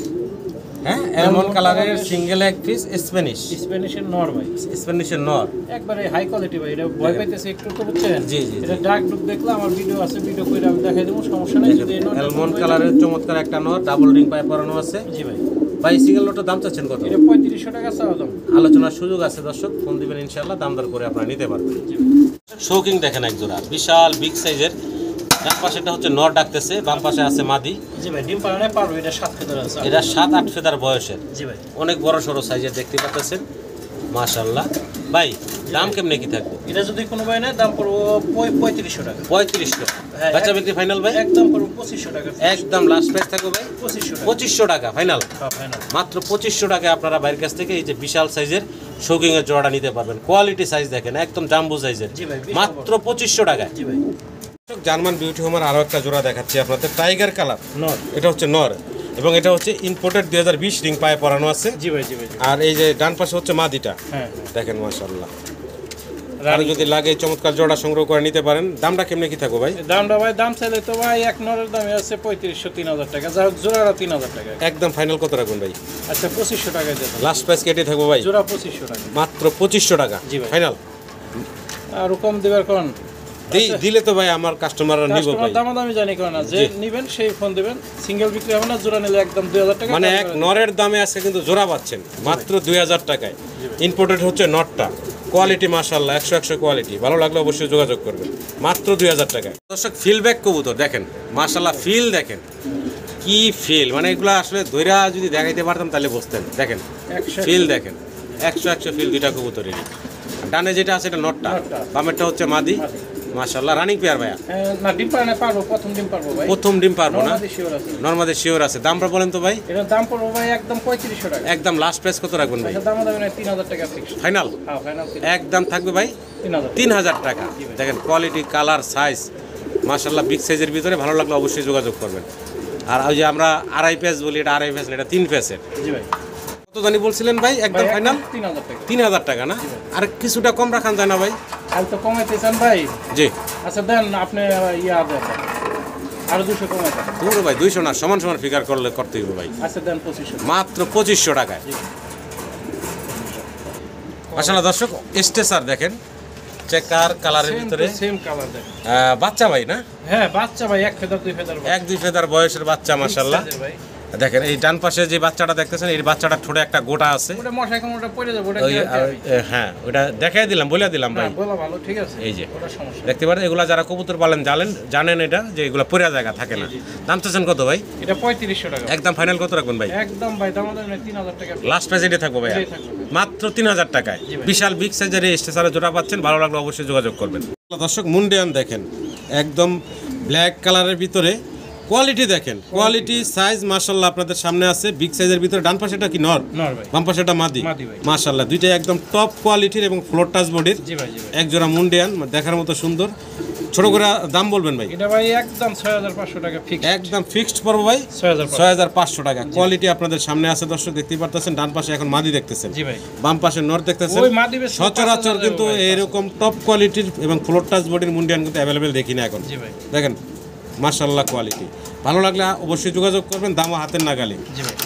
হ্যাঁ অ্যালমন্ড কালারের সিঙ্গেল এক পিস স্প্যানিশ, স্প্যানিশের নর ভাই, স্প্যানিশের নর, একবারে হাই কোয়ালিটি ভাই। এটা ভয় পাইতেছে একটু তো বুঝছেন? জি জি। এটা ডাক ডুক দেখলে আমার ভিডিও আছে, ভিডিও করে আমি দেখাই দেবো, সমস্যা নাই। যদি এই নরটা অ্যালমন্ড কালারের চমৎকার একটা নর, ডাবল রিং পায়ে পরানো আছে। জি ভাই। ভাই সিঙ্গেল নটটার দাম চাচ্ছেন কত? এটা 3500 টাকা চাওয়া দাম। আলোচনার সুযোগ আছে দর্শক, ফোন দিবেন ইনশাআল্লাহ, দাম দর করে আপনারা নিতে পারবেন। শৌকিং দেখেন এক জোড়া, বিশাল বিগ সাইজের। ডান পাশেটা হচ্ছে নর ডাকতেছে, বাম পাশে আছে মাদি। জি ভাই, ডিম পাড়ানো পারবো। এটা 7 ফেদার আছে। এটা 7-8 ফেদার বয়সের। জি ভাই। অনেক বড় সড়ো সাইজের দেখতে পাচ্ছেন, মাশাআল্লাহ। ভাই দাম কেমনে কি থাকবে? এটা যদি কোনো ভাই নেয় দাম পড়বো 3500 টাকা। 3500। হ্যাঁ, বাচ্চা বিক্রি ফাইনাল ভাই? একদম পড়বো 2500 টাকা। একদম লাস্ট প্রাইস থাকবে ভাই 2500 টাকা। 2500 টাকা ফাইনাল। হ্যাঁ ফাইনাল। মাত্র 2500 টাকায় আপনারা বাইরের কাছ থেকে এই যে বিশাল সাইজের শৌকিং এর জোড়াটা নিতে পারবেন। কোয়ালিটি সাইজ দেখেন, একদম জাম্বো সাইজের, জি ভাই, মাত্র 2500 টাকায়। জি ভাই। জার্মান বিউটি হোমার আরো একটা জোড়া দেখাচ্ছি আপনাদের, টাইগার কালার নর। এটা হচ্ছে নর, এবং এটা হচ্ছে ইম্পোর্টেড 2020 রিং পায়ে পরানো আছে। জি ভাই, জি ভাই। আর এই যে ডান পাশে হচ্ছে মাদিটা, হ্যাঁ দেখেন মাশাআল্লাহ। আর যদি লাগে চমৎকার জোড়া সংগ্রহ করে নিতে পারেন। দামটা কেমনে কি থাকবে ভাই? দামটা ভাই, দাম চাইলে তো ভাই এক নরের দামে আছে 3500-3000 টাকা। যা হোক জোড়াটা 3000 টাকা। একদম ফাইনাল কত রাখবেন ভাই? আচ্ছা 2500 টাকা দিয়ে দাও। লাস্ট প্রাইস কেটে থাকবে ভাই? জোড়া 2500 টাকা। মাত্র 2500 টাকা জি ভাই। ফাইনাল। আর কম দিবার কোন দিলে তো ভাই আমার কাস্টমাররা নিব ভাই। কাস্টমার দামাদামি জানি কোন না, যে নেবেন সেই ফোন দিবেন। সিঙ্গেল বিক্রি হবে না, জোড়া নিলে একদম 2000 টাকা। মানে এক নরের দামে আজকে কিন্তু জোড়া পাচ্ছেন মাত্র 2000 টাকায়। ইম্পোর্টেড হচ্ছে নটটা, কোয়ালিটি মাশাআল্লাহ 100 কোয়ালিটি। ভালো লাগলে অবশ্যই যোগাযোগ করবেন, মাত্র 2000 টাকায়। দর্শক ফিলব্যাক কবুতর দেখেন মাশাআল্লাহ, ফিল দেখেন কি ফিল, মানে এগুলো আসলে ধৈরা যদি দেখাইতে পারতাম তাহলে বুঝতেন। দেখেন ফিল দেখেন, 100 ফিল দুইটা কবুতরেরই। ডানে যেটা আছে এটা নটটা, বামেরটা হচ্ছে মাদি। মাশাআল্লাহ রানিং পেয়ার ভাইয়া? না, ডিম পাড়া পারবো, প্রথম ডিম পারবো ভাই। প্রথম ডিম পারবো না? নরমাদি শিওর আছে। নরমাদি শিওর আছে। দামটা বলেন তো ভাই? এটার দাম পড়বো ভাই একদম 3500 টাকা। একদম লাস্ট প্রাইস কত রাখবেন ভাই? এটা দাম হবে না, 3000 টাকা ফিক্স। ফাইনাল? হ্যাঁ ফাইনাল। একদম থাকবে ভাই 3000। 3000 টাকা। দেখেন কোয়ালিটি, কালার, সাইজ মাশাআল্লাহ বিগ সাইজের ভিতরে। ভালো লাগলে অবশ্যই যোগাযোগ করবেন। আর ওই যে আমরা আড়াই পেজ বলি, এটা আড়াই পেজ না, এটা 3 পেজের। জি ভাই। কত জানি বলছিলেন ভাই? একদম ফাইনাল 3000 টাকা। 3000 টাকা না? আর কিছুটা কম রাখান যায় না ভাই? আর তো কমাইতে চান ভাই? জি। আচ্ছা দেন আপনি ইয়া দেন, আরো 200 কমাইতে। পুরো ভাই 200 না, সমান সমান ফিগার করলে করতে হবে ভাই। আচ্ছা দেন 2500। মাত্র 2500 টাকায়। মাশাআল্লাহ দর্শক স্টেসার দেখেন, চেকার কালারের ভিতরে, সেম কালার দেন। বাচ্চা ভাই না? হ্যাঁ বাচ্চা ভাই, এক ফেদার দুই ফেদার। 1-2 ফেদার বয়সের বাচ্চা মাশাআল্লাহ। দেখেন এই ডান পাশে যে বাচ্চাটা দেখতেছেন, এই বাচ্চাটা ঠোঁটে একটা গোটা আছে। ওটা মশাই কোন ওটা পড়ে যাবে, ওটা হ্যাঁ ওটা দেখাই দিলাম, বলে দিলাম ভাই। বলা ভালো, ঠিক আছে। এই যে ওটা সমস্যা দেখতে পারেন, এগুলা যারা কবুতর পালেন জানেন এটা, যে এগুলা পড়ে জায়গা থাকে না। দাম চাচ্ছেন কত ভাই? এটা 3500 টাকা। একদম ফাইনাল কত রাখবেন ভাই? একদম ভাই, দাম হবে না, 3000 টাকা। লাস্ট প্রাইস এটা থাকবে ভাই মাত্র 3000 টাকায়। বিশাল বিগ সাইজের এই স্টেসারে জোড়া পাচ্ছেন। ভালো লাগলে অবশ্যই যোগাযোগ করবেন। দর্শক মুন্ডিয়ান দেখেন, একদম ব্ল্যাক কালারের ভিতরে। কোয়ালিটি দেখেন, কোয়ালিটি সাইজ মাশাআল্লাহ আপনাদের সামনে আছে। বিগ সাইজের ভিতরে ডান পাশেটা কি নর? নর ভাই। বাম পাশেটা মাদি। মাদি ভাই। মাশাআল্লাহ দুইটাই একদম টপ কোয়ালিটির এবং ফ্লোর টাচ বডির। জি ভাই, জি ভাই। এক জোড়া মুন্ডিয়ান দেখার মতো সুন্দর। ছোট করে দাম বলবেন ভাই? এটা ভাই একদম 6500 টাকা ফিক্স। একদম ফিক্সড পড়বে ভাই 6500 টাকা। কোয়ালিটি আপনাদের সামনে আছে দর্শক, দেখতেই পারতেছেন। ডান পাশে এখন মাদি দেখতেছেন, জি ভাই। বাম পাশে নর দেখতেছেন। ওই মাদি বেশ সচরাচর কিন্তু এরকম টপ কোয়ালিটির এবং ফ্লোর টাচ বডির মুন্ডিয়ান কিন্তু অ্যাভেলেবেল দেখি না এখন। জি ভাই। দেখেন মাশাআল্লাহ কোয়ালিটি। ভালো লাগলে অবশ্যই যোগাযোগ করবেন, দামও হাতের নাগালে। জি ভাই।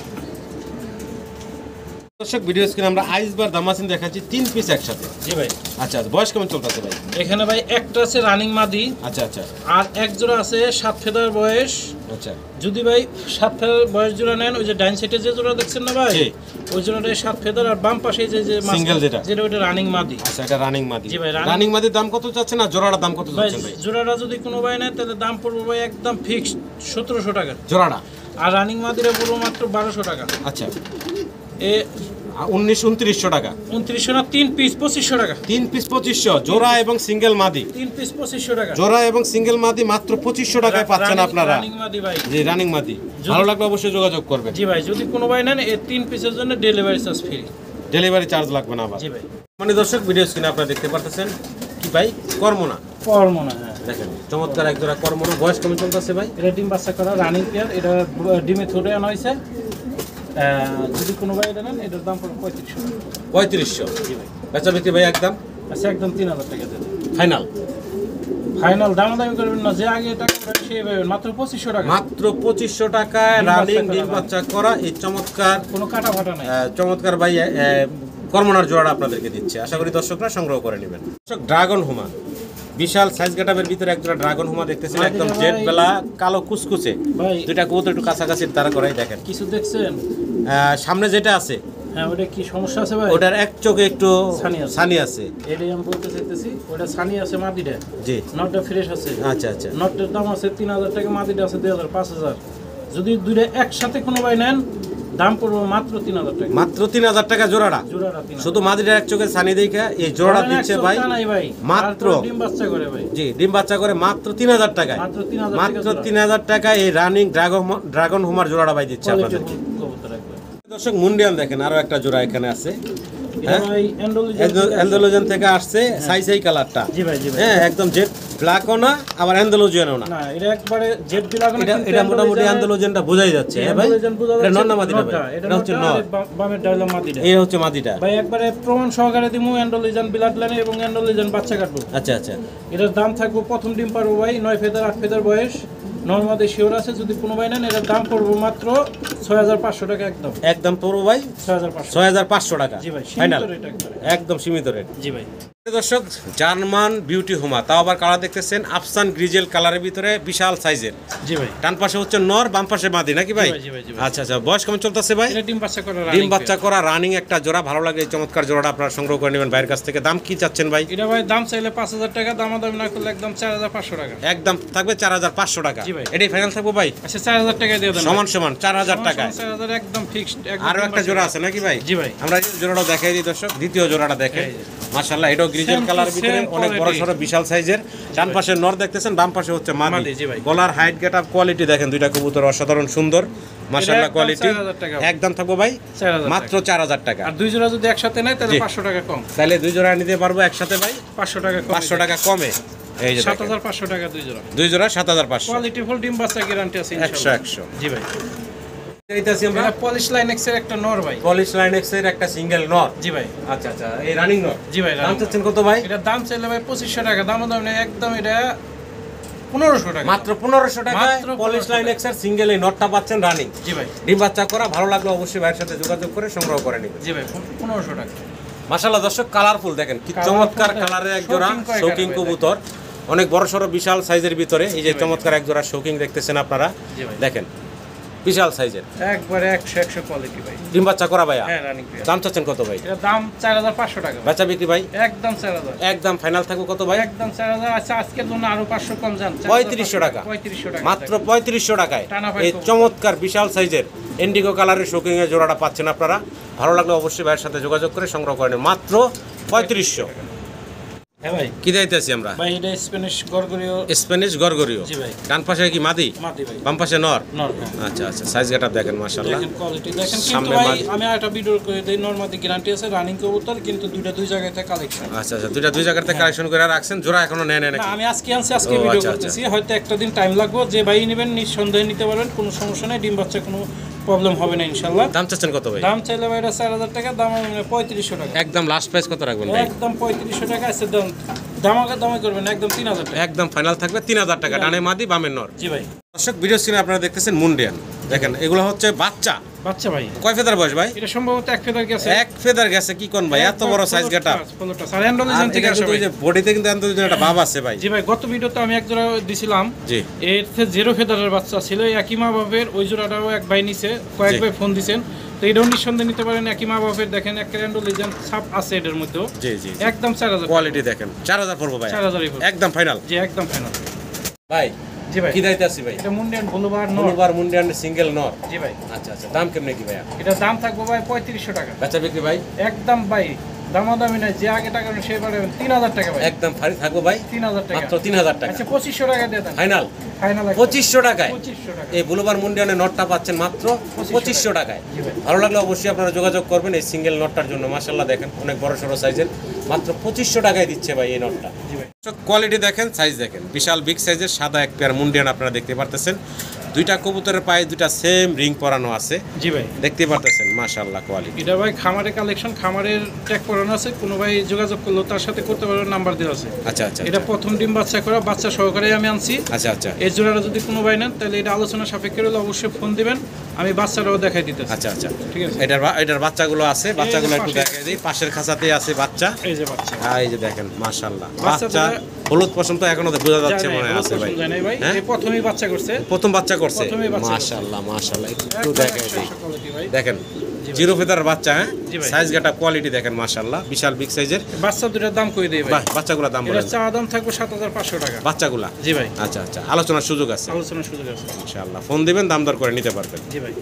দর্শক ভিডিও স্ক্রিনে আমরা আইসবার দামাসিন দেখাচ্ছি 3 পিস একসাথে। জি ভাই। আচ্ছা বয়স কেমন চলতেছে ভাই? এখানে ভাই একটা আছে রানিং মাদি। আচ্ছা আচ্ছা। আর এক জোড়া আছে 7 ফেদার বয়স। আচ্ছা। যদি ভাই 7 ফেদার বয়স জোড়া নেন, ওই যে ডাইন সাইডে যে জোড়া দেখছেন না ভাই, জি। ওই জোড়াটাই 7 ফেদার। আর বাম পাশে যে সিঙ্গেল যেটা ওটা রানিং মাদি। আচ্ছা এটা রানিং মাদি। জি ভাই। রানিং মাদির দাম কত চাচ্ছেন আর জোড়াটার দাম কত ভাই চাচ্ছেন ভাই? জোড়াটা যদি কোনো ভাই নেয় তাহলে দাম পড়বে ভাই একদম ফিক্সড 1700 টাকা জোড়াটা। আর রানিং মাদিরা পড়বে মাত্র 1200 টাকা। আচ্ছা। এ 19-2900 টাকা। 2900 না, 3 পিস 2500 টাকা। 3 পিস 2500 জোড়া এবং সিঙ্গেল মাদি। 3 পিস 2500 টাকা। জোড়া এবং সিঙ্গেল মাদি মাত্র 2500 টাকায় পাচ্ছেন আপনারা। রানিং মাদি ভাই। জি রানিং মাদি। ভালো লাগলে অবশ্যই যোগাযোগ করবেন। জি ভাই, যদি কোনো ভাই নেন এই 3 পিসের জন্য delivery charge free. Delivery charge লাগবে না আবার। জি ভাই। মানে দর্শক ভিডিও স্ক্রিনে আপনারা দেখতে পারতেছেন কি ভাই? কর্মনা। কর্মনা, হ্যাঁ। দেখেন চমৎকার এক জোড়া কর্মনা। বয়স কেমন চলতেছে ভাই? এটা ডিম বাচ্চা করা রানিং পেয়ার। এটা ডিমে থুটে আনা হয়েছে। যদি কোনো ভাই নেন এটার দাম পড়বে 3500 টাকা। 3500। জি ভাই। বেচা বিক্রি ভাই একদম আচ্ছা একদম 3000 টাকা দেন। ফাইনাল। ফাইনাল দামাদামি করবেন না, যে আগে টাকা পাবেন সেই পাবেন, মাত্র 2500 টাকা। মাত্র 2500 টাকায় রানিং ডিম বাচ্চা করা এই চমৎকার কোনো কাটা ফাটা নাই। চমৎকার ভাই কর্মনার জোড়াটা আপনাদেরকে দিচ্ছে। আশা করি দর্শকরা সংগ্রহ করে নেবেন। দর্শক ড্রাগন হুমা বিশাল সাইজ গেটাপের ভিতরে একটা ড্রাগন হুমা দেখতেছেন, একদম জেড বেলা কালো কুচকুচে। ভাই দুইটা কবুতর একটু কাছাকাছি তারা করাই দেখেন। কিছু দেখছেন? সামনে যেটা আছে হ্যাঁ ওটা কি সমস্যা আছে ভাই? ওটার এক চোখে একটু ছানি আছে। ছানি আছে। এটাই আমি বলতে চাইতেছি, ওটা ছানি আছে মাদিটা, জি নটটা ফ্রেশ আছে। আচ্ছা আচ্ছা। নটের দাম আছে 3000 টাকা, মাদিটা আছে 2000, 5000। যদি দুইটা একসাথে কোনো ভাই নেন দাম পড়বে মাত্র 3000 টাকা। মাত্র 3000 টাকা জোড়াটা। জোড়াটা 3000। শুধু মাদিটার এক চোখে ছানি দেখা এই জোড়াটা দিচ্ছে ভাই ভাই মাত্র তারপর ডিম বাচ্চা করে ভাই। জি ডিম বাচ্চা করে মাত্র 3000 টাকায়। মাত্র 3000 টাকা। মাত্র 3000 টাকায় এই রানিং ড্রাগন হুমার জোড়াটা ভাই দিচ্ছে আপনাদেরকে। কবুতর একবার। দর্শক মুন্ডিয়ান দেখেন, আরো একটা জোড়া এখানে আছে। এটা ভাই অ্যান্ডালুজিয়ান থেকে আসছে, সাই কালারটা। জি ভাই জি ভাই। হ্যাঁ একদম জেড ব্ল্যাকও না আবার অ্যান্ডালুজিয়ানও না। না এটা একবারে জেড বিলাক না, এটা মোটামুটি অ্যান্ডালুজিয়ানটা বোঝাই যাচ্ছে। হ্যাঁ ভাই এটা নর না মাদিটা ভাই? এটা হচ্ছে নর, বামের ডায়লগ মাদিটা। এই হচ্ছে মাদিটা ভাই একবারে প্রমাণ সহকারে দিমু অ্যান্ডালুজিয়ান ব্লাড লাইনে এবং অ্যান্ডালুজিয়ান বাচ্চা কাটবো। আচ্ছা আচ্ছা। এটার দাম থাকবে প্রথম ডিম পারবো ভাই 9 ফেদার 8 ফেদার বয়স, নর্মাদে শিওর আছে। যদি কোনো ভাই নেন এটার দাম পড়বো মাত্র 6500 টাকা। একদম একদম পড়বো ভাই 6500। 6500 টাকা জি ভাই ফাইনাল, সীমিত রেট একবারে। একদম সীমিত রেট। জি ভাই। দর্শক জার্মান বিউটি হুমা, তাও আবার কালার দেখতেছেন আফসান গ্রিজেল কালারের ভিতরে বিশাল সাইজের। জি ভাই। ডান পাশে হচ্ছে নর, বাম পাশে মাদি নাকি ভাই? জি ভাই, জি ভাই। আচ্ছা আচ্ছা। বয়স কেমন চলতেছে ভাই? এটা ডিম বাচ্চা করা ডিম বাচ্চা করা রানিং একটা জোড়া। ভালো লাগে এই চমৎকার জোড়াটা আপনারা সংগ্রহ করে নেবেন ভাইয়ের কাছ থেকে। দাম কি চাচ্ছেন ভাই? এটা ভাই দাম চাইলে 5000 টাকা, দামাদামি না করলে একদম 4500 টাকা। একদম থাকবে 4500 টাকা। জি ভাই। এটাই ফাইনাল থাকবো ভাই? আচ্ছা 4000 টাকা দিয়ে দেন। সমান সমান 4000 টাকা। 4000 একদম ফিক্সড। আরো একটা জোড়া আছে নাকি ভাই? জি ভাই। আমরা এই জোড়াটাও দেখাই দিই দর্শক। দ্বিতীয় জোড়াটা দেখেন মাশাআল্লাহ, এটাও গ্রিজেল Same to কালার ভিতরে same অনেক বড় quality। সরো বিশাল সাইজের। ডান পাশে নর দেখতেছেন, বাম পাশে হচ্ছে মাদি। মাদি, জি ভাই। গলার হাইট গেটআপ কোয়ালিটি দেখেন, দুইটা কবুতর অসাধারণ সুন্দর মাশাআল্লাহ একদম কোয়ালিটি। 4000 টাকা। একদম থাকবো ভাই 4000 মাত্র 4000 টাকা। আর দুই জোড়া যদি একসাথে নেয় তাহলে জি। 500 টাকা কম। তাহলে দুই জোড়া নিতে পারবো একসাথে ভাই 500 টাকা কম। 500 টাকা কমে। এই যে 7500 টাকা দুই জোড়া। দুই জোড়া 7500। কোয়ালিটি ফুল ডিম বাচ্চা গ্যারান্টি আছে 100 ইনশাআল্লাহ। 100। জি ভাই। এইটাছি আমরা এটা পলিশ লাইন এক্স এর একটা নর ভাই। পলিশ লাইন এক্স এর একটা সিঙ্গেল নর। জি ভাই। আচ্ছা আচ্ছা। এই রানিং নর। জি ভাই। দাম চাচ্ছেন কত ভাই? এটা দাম চাইলে ভাই 2500 টাকা, দামাদামি নেই একদম। এটা 1500 টাকা। মাত্র 1500 টাকায় মাত্র পলিশ লাইন এক্স এর সিঙ্গেল এই নটটা পাচ্ছেন রানিং। জি ভাই। ডিম বাচ্চা করা। ভালো লাগলো অবশ্যই ভাইয়ের সাথে যোগাযোগ করে সংগ্রহ করে নেবেন। জি ভাই 1500 টাকা। মাশাআল্লাহ দর্শক কালারফুল দেখেন কি Colourful চমৎকার দেখেন। কালারের এক জোড়া শৌখিন কয় শৌকিং কালার কবুতর, অনেক বড় সড়ো বিশাল সাইজের ভিতরে এই যে চমৎকার এক জোড়া শৌকিং দেখতেছেন আপনারা। জি ভাই। দেখেন বিশাল সাইজের একবারে 100 কোয়ালিটি ভাই। ডিম বাচ্চা করা ভাইয়া। হ্যাঁ রানিং পেয়ার। দাম চাচ্ছেন কত ভাই? এটা দাম 4500 টাকা। বেচা বিক্রি ভাই একদম 4000। একদম ফাইনাল থাকবো কত ভাই? একদম 4000। আচ্ছা আজকের জন্য আরো 500 কম জান। 3500 টাকা। 3500 টাকা। মাত্র 3500 টাকায় টানা এই পাইপ। চমৎকার বিশাল সাইজের ইন্ডিগো কালারের শৌকিং এর জোড়াটা পাচ্ছেন আপনারা। ভালো লাগলে অবশ্যই ভাইয়ের সাথে যোগাযোগ করে সংগ্রহ করে নেন। মাত্র 3500। হ্যাঁ ভাই। কি দিতেছি আমরা? ভাই এটা স্প্যানিশ গরগরিও। স্প্যানিশ গরগরিও। জি ভাই। ডান পাশে কি মাদি? মাটি ভাই। বাম পাশে নর। নর। আচ্ছা আচ্ছা। সাইজ গেটআপ দেখেন মাশাআল্লাহ। দেখেন কোয়ালিটি দেখেন। কিন্তু সামনে ভাই মাদি। আমি একটা ভিডিও করে দেই, নরমাদি গ্যারান্টি আছে রানিং কবুতর, কিন্তু দুইটা দুই জায়গাতে কালেকশন। আচ্ছা আচ্ছা। দুই জায়গা থেকে কালেকশন করে রাখছেন, জোড়া এখনো নেয় না নাকি? আমি আজকে আনছি, আজকে ও, ভিডিও আচ্ছা, করতেছি। হয়তো একটা দিন টাইম লাগবে। যে ভাই নেবেন নিঃসন্দেহে নিতে পারবেন, কোনো সমস্যা নেই। ডিম বাচ্চা কোনো প্রবলেম হবে না ইনশাআল্লাহ। দাম চাচ্ছেন কত ভাই? দাম চাইলে ভাই এটা 4000 টাকা, দাম 3500 টাকা। একদম লাস্ট প্রাইস কত রাখবেন ভাই? একদম 3500 টাকা আছে। দামাকা দামে করবেন একদম 3000 টাকা। একদম ফাইনাল থাকবে 3000 টাকা। ডানে মাদি বামে নর। জি ভাই। দর্শক ভিডিও স্ক্রিনে আপনারা দেখতেছেন মুন্ডিয়ান। দেখেন এগুলো হচ্ছে বাচ্চা। বাচ্চা ভাই। কয় ফেদার বয়স ভাই? এটা সম্ভবত এক ফেদার গেছে। এক ফেদার গেছে কি কোন ভাই? এত বড় সাইজ গেটআপ। ফলোটা স্যার অ্যান্ডোলিজেন থেকে আসে ভাই। যে বডিতে কিন্তু অ্যান্ডোলিজেন একটা ভাব আছে ভাই। জি ভাই গত ভিডিওতে আমি এক জোড়া দিছিলাম। জি। এর থেকে 0 ফেদারের বাচ্চা ছিল, একই মা বাপের। ওই জোড়াটাও এক ভাই নিছে, কয়েক ভাই ফোন দিছেন। তো এটাও নিঃসন্দেহে নিতে পারেন, একই মা বাপের। দেখেন একটা অ্যান্ডোলিজেন ছাপ আছে এটার মধ্যেও। জি জি। একদম 4000 কোয়ালিটি দেখেন 4000 পড়বো ভাই। 4000 একদম ফাইনাল। জি একদম ফাইনাল ভাই জি ভাই। কি দাইতে আছি ভাই? এটা মুন্ডিয়ান ব্লুবার নর। নরবার মুন্ডিয়ান সিঙ্গেল নর। জি ভাই। আচ্ছা আচ্ছা। দাম কেমনে কি ভাইয়া? এটা দাম থাকবে ভাই 3500 টাকা। বেচা বিক্রি ভাই একদম ভাই দামাদামি নাই। যে আগে টাকা সে পারবেন 3000 টাকা ভাই। একদম ফারি থাকবো ভাই 3000 টাকা। মাত্র 3000 টাকা। আচ্ছা 2500 টাকা দিয়ে দেন। ফাইনাল ফাইনাল 2500 টাকায় 2500 টাকা। এই বুলুবার মুন্ডিয়ানের নটটা পাচ্ছেন মাত্র 2500 টাকায়। জি ভাই। ভালো লাগলে অবশ্যই আপনারা যোগাযোগ করবেন এই সিঙ্গেল নটটার জন্য। মাশাআল্লাহ দেখেন অনেক বড় সড়ো সাইজের, মাত্র 2500 টাকায় দিচ্ছে ভাই এই নটটা। জি ভাই। কোয়ালিটি দেখেন, সাইজ দেখেন, বিশাল বিগ সাইজের সাদা এক পেয়ার মুন্ডিয়ান আপনারা দেখতে পারতেছেন। দুইটা কবুতরের পায়ে দুইটা সেম রিং পরানো আছে, জি ভাই। দেখতে পারতেছেন মাশাআল্লাহ কোয়ালিটি। এটা ভাই খামারের কালেকশন, খামারের ট্যাগ করানো আছে, কোনো ভাই যোগাযোগ করলো তার সাথে করতে পারবেন, নাম্বার দেওয়া আছে। আচ্ছা আচ্ছা এটা প্রথম ডিম বাচ্চা করা, বাচ্চা সহকারে আমি আনছি। আচ্ছা আচ্ছা এই জোড়াটা যদি কোনো ভাই নেন তাহলে এটা আলোচনা সাপেক্ষে হলে অবশ্যই ফোন দিবেন, আমি বাচ্চাটাও দেখাই দিতেছি। আচ্ছা আচ্ছা ঠিক আছে। এটার বাচ্চাগুলো আছে, বাচ্চাগুলো একটু পাশে। দেখাই দিই। পাশের খাঁচাতেই আছে বাচ্চা, এই যে বাচ্চা, এই যে দেখেন মাশাআল্লাহ। বাচ্চা বাচ্চা দুটো- হলুদ পশম তো এখনো বোঝা যাচ্ছে মনে হয় আছে ভাই। যায় নাই ভাই, হ্যাঁ? এই প্রথমেই বাচ্চা করছে। প্রথম বাচ্চা করছে, প্রথমেই বাচ্চা করছে। মাশাআল্লাহ মাশাআল্লাহ। একটু একদম দেখাই দিই, 100 quality ভাই। দেখেন জি ভাই। জিরো ফেদার বাচ্চা, হ্যাঁ জি ভাই। সাইজ গাটা কোয়ালিটি দেখেন মাশাআল্লাহ, বিশাল বিগ সাইজের। বাচ্চা দুটার দাম কই দেই ভাই? বাহ, বাচ্চাগুলোর দাম এটা বলেন। চা দাম থাকবে 7500 টাকা। বাচ্চাগুলা, জি ভাই, আচ্ছা আচ্ছা, আলোচনার সুযোগ আছে আলোচনার সুযোগ আছে। ইনশাআল্লাহ। ফোন দিবেন, দাম দর করে নিতে পারবেন। জি ভাই।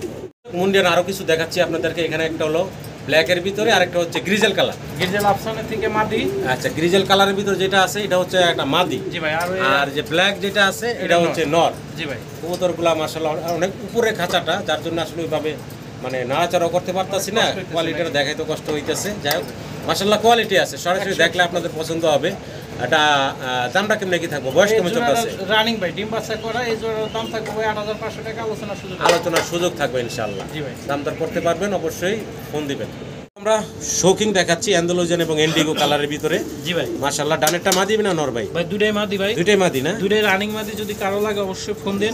মুন্ডিয়ান আরো কিছু দেখাচ্ছি আপনাদেরকে। এখানে একটা হলো ব্ল্যাকের ভিতরে, আরেকটা হচ্ছে গ্রিজেল কালার। গির্জেল আফসানের থেকে মাদি। আচ্ছা, গ্রিজেল কালারের ভিতরে যেটা আছে এটা হচ্ছে একটা মাদি, জি ভাই। আর যে ব্ল্যাক যেটা আছে এটা এটা হচ্ছে নর। জি ভাই। কবুতরগুলা মাশাআল্লাহ অনেক উপরে খাঁচাটা, যার জন্য আসলে ওইভাবে মানে নাড়াচাড়াও করতে পারতাছি না, কষ্ট হইতেছে কোয়ালিটিটা দেখাইতে কষ্ট হইতেছে। যাই হোক মাশাআল্লাহ কোয়ালিটি আছে, সরাসরি দেখলে আপনাদের পছন্দ হবে। এটা দামটা কেমন কি থাকবে, বয়স কেমন চলতেছে? রানিং ভাই, ডিম বাচ্চা করা, এই জোড়ার দাম থাকবে ভাই 8500 টাকা, আলোচনার সুযোগ আছে। আলোচনার সুযোগ থাকবে ইনশাআল্লাহ। জি ভাই। দাম দর করতে পারবেন, অবশ্যই ফোন দিবেন। আমরা শৌকিং দেখাচ্ছি অ্যান্ডালুজিয়ান এবং ইন্ডিগো কালারের ভিতরে। জি ভাই। মাশাআল্লাহ, ডানেরটা মাদি না নর ভাই? ভাই দুটাই মাদি ভাই, দুইটাই মাদি না? দুটাই রানিং মাদি। যদি কারো লাগে অবশ্যই ফোন দিন,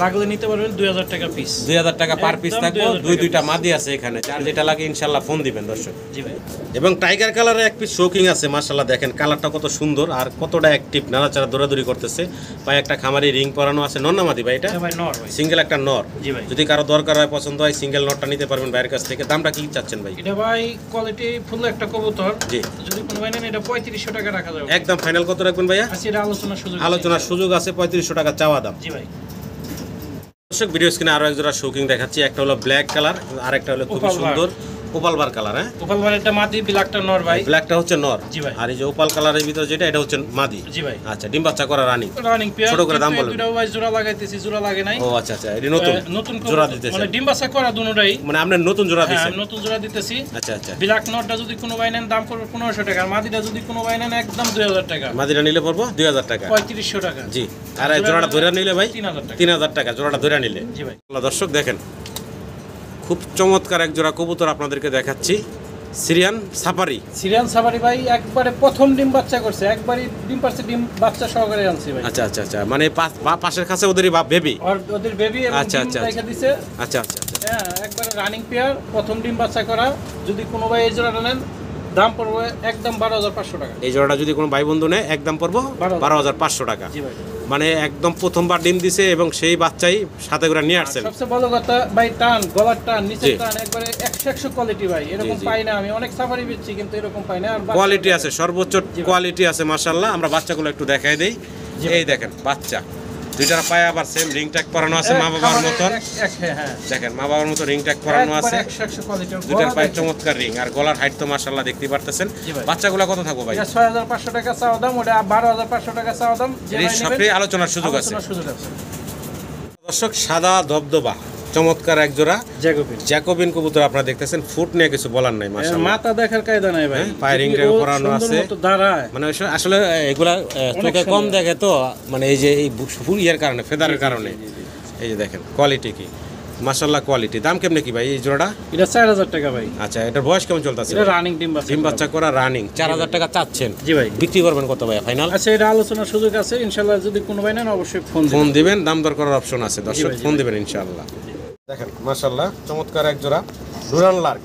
লাগলে নিতে পারবেন 2000 টাকা পিস। 2000 টাকা পার পিস একদম থাকবে। 2000 টাকা দুইটা piece। মাদি আছে এখানে, যার যেটা লাগে ইনশাআল্লাহ ফোন দিবেন দর্শক। জি ভাই। এবং টাইগার কালারে এক পিস শৌকিং আছে মাশাআল্লাহ, দেখেন কালারটা কত সুন্দর আর কতটা অ্যাক্টিভ, নাড়াচাড়া দৌড়াদৌড়ি করতেছে। পায়ে একটা খামারি রিং পরানো আছে। নর না মাদি ভাই এটা? এটা ভাই নর ভাই। সিঙ্গেল একটা নর। জি ভাই। যদি কারো দরকার হয়, পছন্দ হয়, সিঙ্গেল নরটা নিতে পারবেন ভাইয়ের কাছ থেকে। দামটা কি চাচ্ছেন ভাই? এটা ভাই কোয়ালিটি ফুল একটা কবুতর, জি। যদি কোনো ভাই নেন এটা 3500 টাকা রাখা যাবে। একদম ফাইনাল কত রাখবেন ভাইয়া? আচ্ছা, এটা আলোচনার সুযোগ আছে। আলোচনার সুযোগ আছে, 3500 টাকা চাওয়া দাম। জি ভাই। দর্শক ভিডিও স্ক্রিনে আরো এক জোড়া শৌকিং দেখাচ্ছি। একটা হলো ব্ল্যাক কালার, আরেকটা হলো খুবই ওপাল বার। সুন্দর ওপাল বার কালার। হ্যাঁ, ওপাল বারেরটা মাদি, ব্ল্যাকটা নর ভাই। ব্ল্যাকটা হচ্ছে নর। জি ভাই। আর এই যে ওপাল কালারের ভিতরে যেটা, এটা হচ্ছে মাদি। জি ভাই। আচ্ছা, ডিম বাচ্চা করা রানী। Running pair. ছোট করে দাম বলুন। দুটো ভাই জোড়া লাগাইতেছি, জোড়া লাগে নাই। ও আচ্ছা আচ্ছা, এটা নতুন নতুন জোড়া কবুতর, দিতেছে, মানে ডিম বাচ্চা করা দুটোটাই। মানে আপনি নতুন জোড়া হ্যাঁ, দিচ্ছেন? আমি নতুন জোড়া দিতেছি। আচ্ছা আচ্ছা, ব্ল্যাক নটটা যদি কোনো ভাই নেন দাম পড়বে 1500 টাকা, আর মাদিটা যদি কোনো ভাই নেন একদম 2000 টাকা। মাদিটা নিলে পড়বো 2000 টাকা। 3500 টাকা। জি। আর এই জোড়াটা ধরে নিলে ভাই 3000 টাকা। 3000 টাকা জোড়াটা ধরে নিলে। জি ভাই। দর্শক দেখেন, খুব চমৎকার এক জোড়া কবুতর আপনাদেরকে দেখাচ্ছি। Syrian safari. সিরিয়ান সাফারি ভাই, একবারে প্রথম ডিম বাচ্চা করছে, একবারে ডিম পারছে, ডিম বাচ্চা সহকারে আনছি ভাই। আচ্ছা আচ্ছা আচ্ছা, মানে পাশের কাছে ওদেরই বেবি। আর ওদের বেবি এবং আচ্ছা, ডিম আচ্ছা, রেখে দিছে। আচ্ছা আচ্ছা আচ্ছা, হ্যাঁ, একবারে রানিং পেয়ার, প্রথম ডিম বাচ্চা করা। যদি কোনো ভাই এই জোড়াটা নেন দাম পড়বে একদম 12500 টাকা। এই জোড়াটা যদি কোনো ভাই বন্ধু নেয় একদম পড়বো 12500 টাকা। জি ভাই। মানে একদম প্রথমবার ডিম দিছে এবং সেই বাচ্চাই সাথে করে নিয়ে আসছেন। সবচেয়ে বড় কথা ভাই, টান, গলার টান, নিচের জি। টান একবারে 100 কোয়ালিটি ভাই, এরকম জি। পাই না। আমি অনেক সাফারি বেচছি কিন্তু এরকম পাই না। আর কোয়ালিটি আছে, সর্বোচ্চ জি ভাই। কোয়ালিটি আছে মাশাআল্লাহ। আমরা বাচ্চাগুলো একটু দেখাই দেই। জি। এই দেখেন বাচ্চা দুইটার পায়ে আবার সেম রিং ট্যাগ পরানো আছে, মা বাবার মতন। হ্যাঁ, দেখেন মা বাবার মতো রিং ট্যাগ পরানো আছে, 100 কোয়ালিটি। দুইটার পায়ে চমৎকার রিং, আর গলার হাইট তো মাশাআল্লাহ দেখতে পারতেছেন। জি ভাই। বাচ্চাগুলো কত থাকবো ভাই? এটা 6500 টাকা চাওয়া দাম, ওটা 12500 টাকা চাওয়া দাম। যে এই ভাই সবই নেবেন, আলোচনার সুযোগ আছে। আলোচনার সুযোগ আছে। দর্শক সাদা ধবধবা চমৎকার এক জোড়া জ্যাকোবিন। জ্যাকোবিন কবুতর আপনারা দেখতেছেন। ফুট নিয়ে কিছু বলার নাই মাশাআল্লাহ। মাথা দেখার কায়দা নাই ভাই, পায়ে রিং ট্যাগ পরানো আছে। দাঁড়ায় মানে আসলে এগুলা চোখে কম দেখে তো, মানে এই যে এই ইয়ের কারণে, ফেদারের কারণে। এই যে দেখেন কোয়ালিটি কি মাশাআল্লাহ, কোয়ালিটি। দাম কেমনে কি ভাই এই জোড়াটা? এটা 4000 টাকা ভাই। আচ্ছা, এটার বয়স কেমন চলতেছে? এটা রানিং ডিম বাচ্চা। ডিম বাচ্চা করা রানিং, 4000 টাকা চাচ্ছেন। জি ভাই। বিক্রি করবেন কত ভাই ফাইনাল? আচ্ছা, এটা আলোচনার সুযোগ আছে ইনশাআল্লাহ। যদি কোনো ভাই নেন অবশ্যই ফোন ফোন দিবেন, দাম দর করার অপশন আছে দর্শক, ভাই, জি ফোন ভাই। দিবেন ইনশাআল্লাহ। দেখেন মাশাআল্লাহ চমৎকার এক জোড়া ডুরান লার্ক।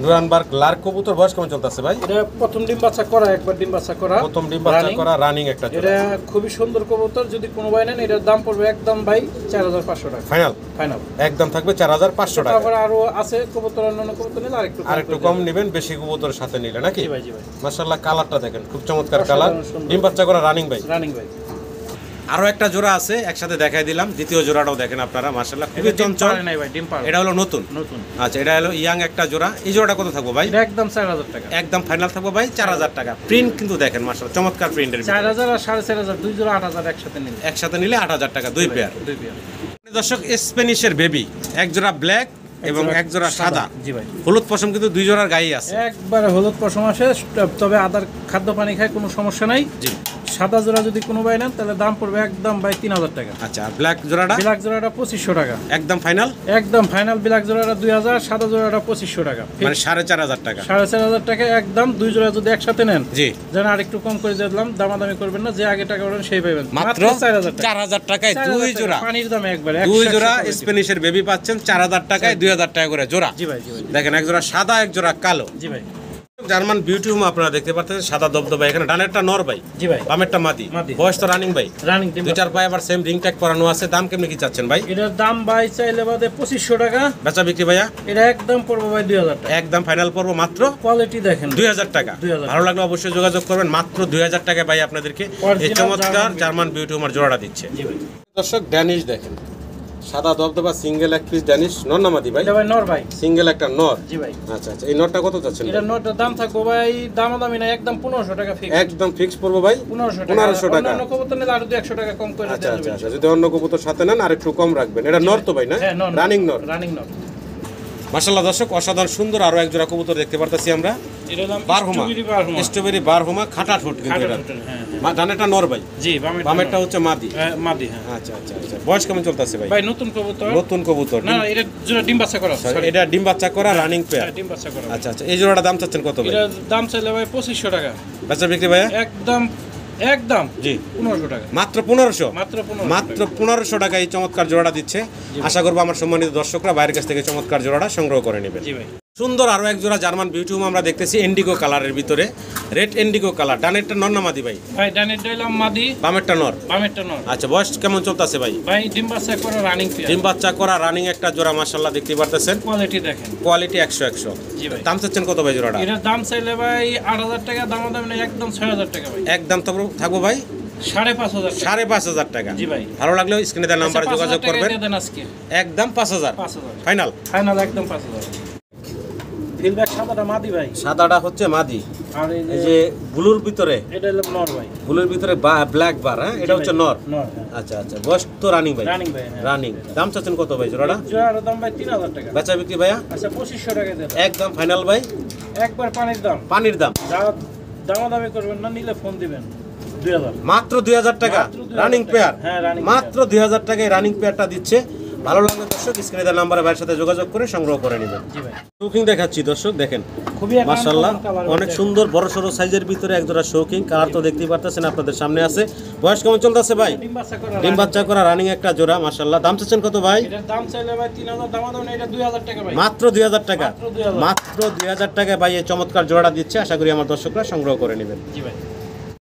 ডুরান বার্ক লার্ক কবুতর, বয়স কেমন চলতেছে ভাই? এটা প্রথম ডিম বাচ্চা করা, একবার ডিম বাচ্চা করা, প্রথম ডিম বাচ্চা running। করা রানিং একটা জোড়া। এটা খুবই সুন্দর কবুতর। যদি কোনো ভাই নেন এটার দাম পড়বে একদম ভাই 4500 টাকা ফাইনাল ফাইনাল। একদম থাকবে 4500 টাকা। তারপরে আরো আছে কবুতর, অন্যান্য কবুতর নিলে আরেকটু কম নেবেন বেশি কবুতরের সাথে নিলে নাকি? জি ভাই, জি ভাই। মাশাআল্লাহ কালারটা দেখেন, খুব চমৎকার কালার। অসাধারণ সুন্দর। ডিম বাচ্চা করা রানিং ভাই। রানিং ভাই। আরো একটা জোড়া আছে একসাথে দেখাই দিলাম, দ্বিতীয় জোড়াটাও দেখেন আপনারা মাশাআল্লাহ খুবই এটা ডিম চঞ্চল। পারে নাই ভাই, ডিম পারে। এটা হলো নতুন। নতুন। আচ্ছা, এটা হলো ইয়াং একটা জোড়া। এই জোড়াটা কত থাকবো ভাই? এটা একদম 4000 টাকা। একদম ফাইনাল থাকবো ভাই 4000 টাকা। প্রিন্ট কিন্তু দেখেন মাশাআল্লাহ চমৎকার প্রিন্টের। 4000 আর 4500, দুই জোড়া 8000 একসাথে নিলে। একসাথে নিলে 8000 টাকা, দুই পেয়ার। দুই পেয়ার। দর্শক স্প্যানিশের বেবি, এক জোড়া ব্ল্যাক এবং এক জোড়া সাদা। জি ভাই। হলুদ পশম কিন্তু দুই জোড়ার গায়ে আছে। একবারে হলুদ পশম আসে, তবে আদার খাদ্য পানি খায়, কোনো সমস্যা নাই। জি। সাদা জোড়া যদি কোনো ভাই নেন তাহলে দাম পড়বে একদম ভাই 3000 টাকা। আচ্ছা আর ব্ল্যাক জোড়াটা? ব্ল্যাক জোড়াটা 2500 টাকা একদম ফাইনাল? একদম ফাইনাল। ব্ল্যাক জোড়াটা 2000, সাদা জোড়াটা 2500 টাকা, মানে 4500 টাকা। 4500 টাকা একদম। দুই জোড়া যদি একসাথে নেন জি যেন আর একটু কম করে দিলাম, দামাদামি করবেন না, যে আগে টাকা ওঠেন সেই পাবেন মাত্র 4000 টাকায় দুই জোড়া। পানির দামে একবারে দুই জোড়া স্প্যানিশের বেবি পাচ্ছেন 4000 টাকায়, 2000 টাকা করে জোড়া। জি ভাই, জি ভাই। দেখেন এক জোড়া সাদা, এক জোড়া কালো। জি ভাই। জার্মান বিউটি হোম আপনারা দেখতে পাচ্ছেন, সাদা দবদবা। এখানে ডানেরটা নর ভাই, জি ভাই। বামেরটা মাদি। মাদি। বয়স তো রানিং ভাই, রানিং ডিম। দুইটার পায়ে আবার সেম রিং ট্যাগ করানো আছে। দাম কেমনে কি চাচ্ছেন ভাই? এটার দাম ভাই চাইলে বাদে 2500 টাকা। বেচা বিক্রি ভাইয়া? এটা একদম পড়বে ভাই 2000 টাকা। একদম ফাইনাল পড়বো মাত্র কোয়ালিটি দেখেন 2000 টাকা। 2000 ভালো লাগলে অবশ্যই যোগাযোগ করবেন। মাত্র 2000 টাকায় ভাই আপনাদেরকে এই চমৎকার জার্মান বিউটি হোমের জোড়াটা দিচ্ছে। জি ভাই। দর্শক ড্যানিশ দেখেন, সাদা দবদবা সিঙ্গেল এক পিস ড্যানিশ, নর না মাদি ভাই? এটা ভাই নর ভাই। সিঙ্গেল একটা নর। জি ভাই। আচ্ছা আচ্ছা, এই নরটা কত চাচ্ছেন? এটা নরটার দাম থাকবে ভাই দামাদামি না, একদম 1500 টাকা ফিক্স। একদম ফিক্স পড়বো ভাই 1500 টাকা। টাকা। অন্য কবুতর নিলে আরো 100 টাকা কম করে আচ্ছা দেওয়া আচ্ছা যাবে। আচ্ছা, যদি অন্য কবুতর সাথে নেন আর একটু কম রাখবেন। এটা নর তো ভাই না? হ্যাঁ নর। রানিং নর। রানিং নর। মাশাআল্লাহ দর্শক, অসাধারণ সুন্দর আরো এক জোড়া কবুতর দেখতে পারতেছি আমরা। এটা নাম বারহুমা, বারহুমা। স্ট্রবেরি বারহুমা, খাটা ঠোঁট কিন্তু এটা। হ্যাঁ। ডানেরটা নর ভাই, জি বামেরটা হচ্ছে মাদি। মাদি। হ্যাঁ আচ্ছা আচ্ছা আচ্ছা, বয়স কেমন চলতেছে ভাই? ভাই নতুন কবুতর। নতুন কবুতর না এটা জোড়া ডিম বাচ্চা করা। Sorry, এটা ডিম বাচ্চা করা রানিং পেয়ার। ডিম বাচ্চা করা। আচ্ছা আচ্ছা, এই জোড়াটা দাম চাচ্ছেন কত ভাই? এটার দাম চাইলে ভাই 2500 টাকা। বেচা বিক্রি ভাইয়া? একদম একদম জি 1500 টাকা। মাত্র 1500। মাত্র 1500 মাত্র 1500 টাকা এই চমৎকার জোড়াটা দিচ্ছে। আশা করবো আমার সম্মানিত দর্শকরা বাইরের কাছ থেকে চমৎকার জোড়াটা সংগ্রহ করে নেবেন। জি ভাই। সুন্দর আরো এক জোড়া জার্মান বিউটি হোম আমরা দেখতেছি, ইন্ডিগো কালারের ভিতরে, রেড ইন্ডিগো কালার। ডানেরটা নর না মাদি ভাই? ভাই ডানের ডাইলাম মাদি, বামেরটা নর। বামেরটা নর। আচ্ছা, বয়স কেমন চলতেছে ভাই? ভাই ডিম বাচ্চা করা রানিং পেয়ার। ডিম বাচ্চা করা রানিং একটা জোড়া, মাশাআল্লাহ দেখতে পারতেছেন। কোয়ালিটি দেখেন। কোয়ালিটি 100 জি ভাই। দাম চাচ্ছেন কত ভাই জোড়াটা? এটার দাম চাইলে ভাই 8000 টাকা, দামাদামি না, একদম 6000 টাকা ভাই। একদম তো থাকবো ভাই 5500 টাকা। 5500 টাকা। জি ভাই। ভালো লাগলে স্ক্রিনে দেওয়া নাম্বারে যোগাযোগ করবেন। আজকে একদম 5000 ফাইনাল। ফাইনাল একদম 5000। ফিলব্যাক সাদাটা মাদি ভাই। সাদাটা হচ্ছে মাদি, আর এই এই যে ব্লুর ভিতরে, এটা হলো নর ভাই। ব্লুর ভিতরে ব্ল্যাক বার। হ্যাঁ, এটা হচ্ছে নর। নর। আচ্ছা আচ্ছা, বয়স তো রানিং ভাই? রানিং ভাই। হ্যাঁ। রানিং। দাম চাচ্ছেন কত ভাই জোড়াটা? জোড়ার দাম ভাই 3000 টাকা। বেচা বিক্রি ভাইয়া? আচ্ছা 2500 টাকা দেন। একদম ফাইনাল ভাই, একবার পানির দাম। পানির দাম। দামাদামি করবেন না, নিলে ফোন দিবেন 2000। মাত্র 2000 টাকা মাত্র 2000 রানিং টাকা। পেয়ার। হ্যাঁ, রানিং মাত্র 2000 টাকায় রানিং পেয়ারটা দিচ্ছে। ভালো লাগলে দর্শক স্ক্রিনে দেওয়া নাম্বারে ভাইয়ের সাথে যোগাযোগ করে সংগ্রহ করে নেবেন। জি ভাই। শৌকিং দেখাচ্ছি দর্শক, দেখেন খুবই একটা মাশাআল্লাহ uncommon colour অনেক হচ্ছে। সুন্দর বড় সড়ো সাইজের ভিতরে একজোড়া শৌকিং কালার তো দেখতেই পারতেছেন, আপনাদের সামনে আছে। বয়স কেমন চলতেছে ভাই? ডিম বাচ্চা করা। ডিম বাচ্চা করা রানিং একটা জোড়া, মাশাআল্লাহ। দাম চাচ্ছেন কত ভাই? এটার দাম চাইলে ভাই 3000, দামাদামি না, এটা 2000 টাকা ভাই। মাত্র 2000 টাকা। মাত্র 2000। মাত্র 2000 টাকায় ভাই এই চমৎকার জোড়াটা দিচ্ছে। আশা করি আমার দর্শকরা সংগ্রহ করে নেবেন। জি ভাই।